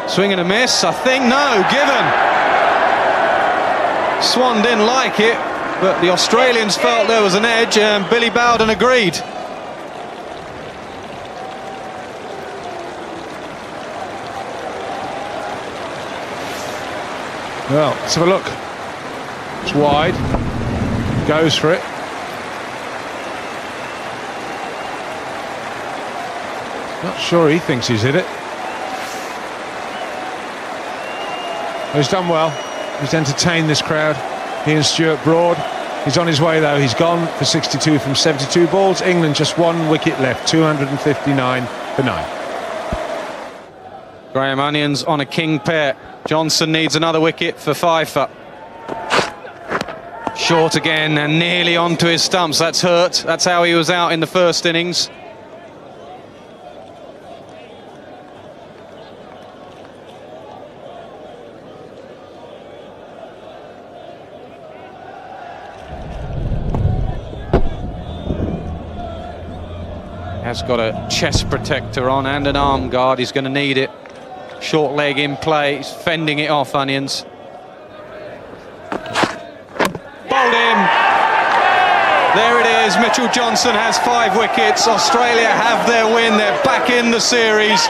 Swing and a miss, I think. No, given. Swan didn't like it, but the Australians felt there was an edge, and Billy Bowden agreed. Well, let's have a look. It's wide. Goes for it. Not sure he thinks he's hit it. He's done well. He's entertained this crowd. He and Stuart Broad. He's on his way though. He's gone for 62 from 72 balls. England just 1 wicket left. 259 for 9. Graham Onions on a king pair. Johnson needs another wicket for Pfeiffer. Short again and nearly onto his stumps. That's hurt. That's how he was out in the first innings. Has got a chest protector on and an arm guard. He's going to need it. Short leg in play. He's fending it off, Onions. Bowled in. There it is. Mitchell Johnson has 5 wickets. Australia have their win. They're back in the series.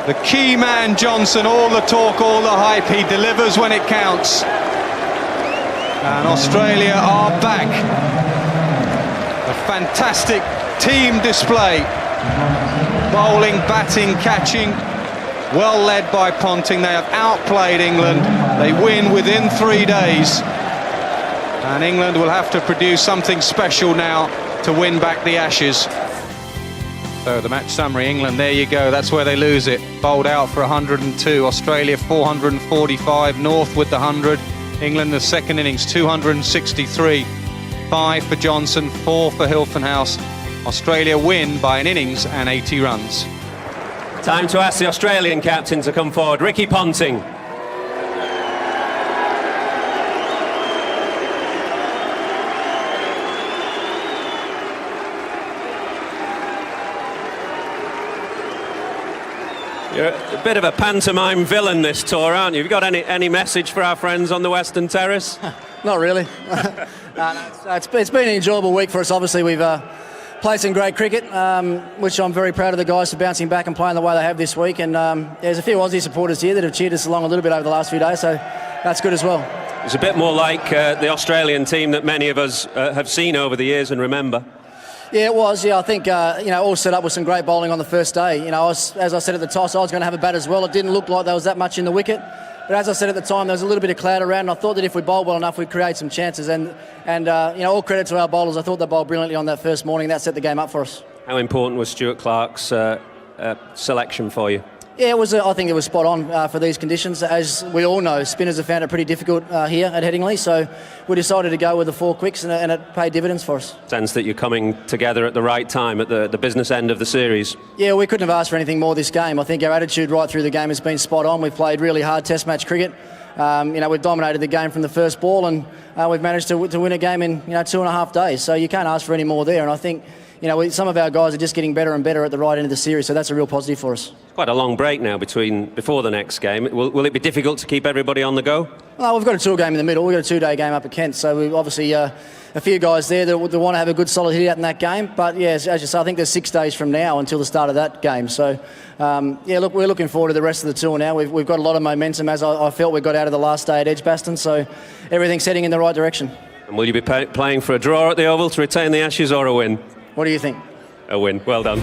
The key man Johnson, all the talk, all the hype. He delivers when it counts. And Australia are back. A fantastic team display. Bowling, batting, catching, well led by Ponting. They have outplayed England. They win within 3 days. And England will have to produce something special now to win back the Ashes. So the match summary, England, there you go. That's where they lose it. Bowled out for 102. Australia 445. North with the 100. England the second innings 263. 5 for Johnson, 4 for Hilfenhaus. Australia win by an innings and 80 runs. Time to ask the Australian captain to come forward, Ricky Ponting. You're a bit of a pantomime villain this tour, aren't you? Have you got any message for our friends on the Western Terrace? Not really. It's been an enjoyable week for us. Obviously, we've played some great cricket, which I'm very proud of the guys for bouncing back and playing the way they have this week. And there's a few Aussie supporters here that have cheered us along a little bit over the last few days, so that's good as well. It's a bit more like the Australian team that many of us have seen over the years and remember. Yeah, it was. Yeah, I think, all set up with some great bowling on the first day. As I said at the toss, I was going to have a bat as well. It didn't look like there was that much in the wicket. But as I said at the time, there was a little bit of cloud around, and I thought that if we bowled well enough, we'd create some chances. And all credit to our bowlers. I thought they bowled brilliantly on that first morning. That set the game up for us. How important was Stuart Clark's selection for you? Yeah, I think it was spot on for these conditions. As we all know, spinners have found it pretty difficult here at Headingley, so we decided to go with the 4 quicks, and it paid dividends for us. Sense that you're coming together at the right time, at the business end of the series. Yeah, we couldn't have asked for anything more this game. I think our attitude right through the game has been spot on. We've played really hard test match cricket. We've dominated the game from the first ball, and we've managed to win a game in 2.5 days. So you can't ask for any more there. And I think some of our guys are just getting better and better at the right end of the series. So that's a real positive for us. It's quite a long break now before the next game. Will it be difficult to keep everybody on the go? Well, we've got a tour game in the middle. We've got a 2-day game up at Kent. So we've obviously a few guys there that want to have a good solid hit out in that game. But yeah, as you say, I think there's 6 days from now until the start of that game. So look, we're looking forward to the rest of the tour now. We've got a lot of momentum, as I felt we got out of the last day at Edgbaston. So everything's heading in the right direction. And will you be playing for a draw at the Oval to retain the Ashes, or a win? What do you think? A win. Well done.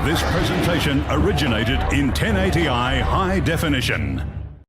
This presentation originated in 1080i high definition.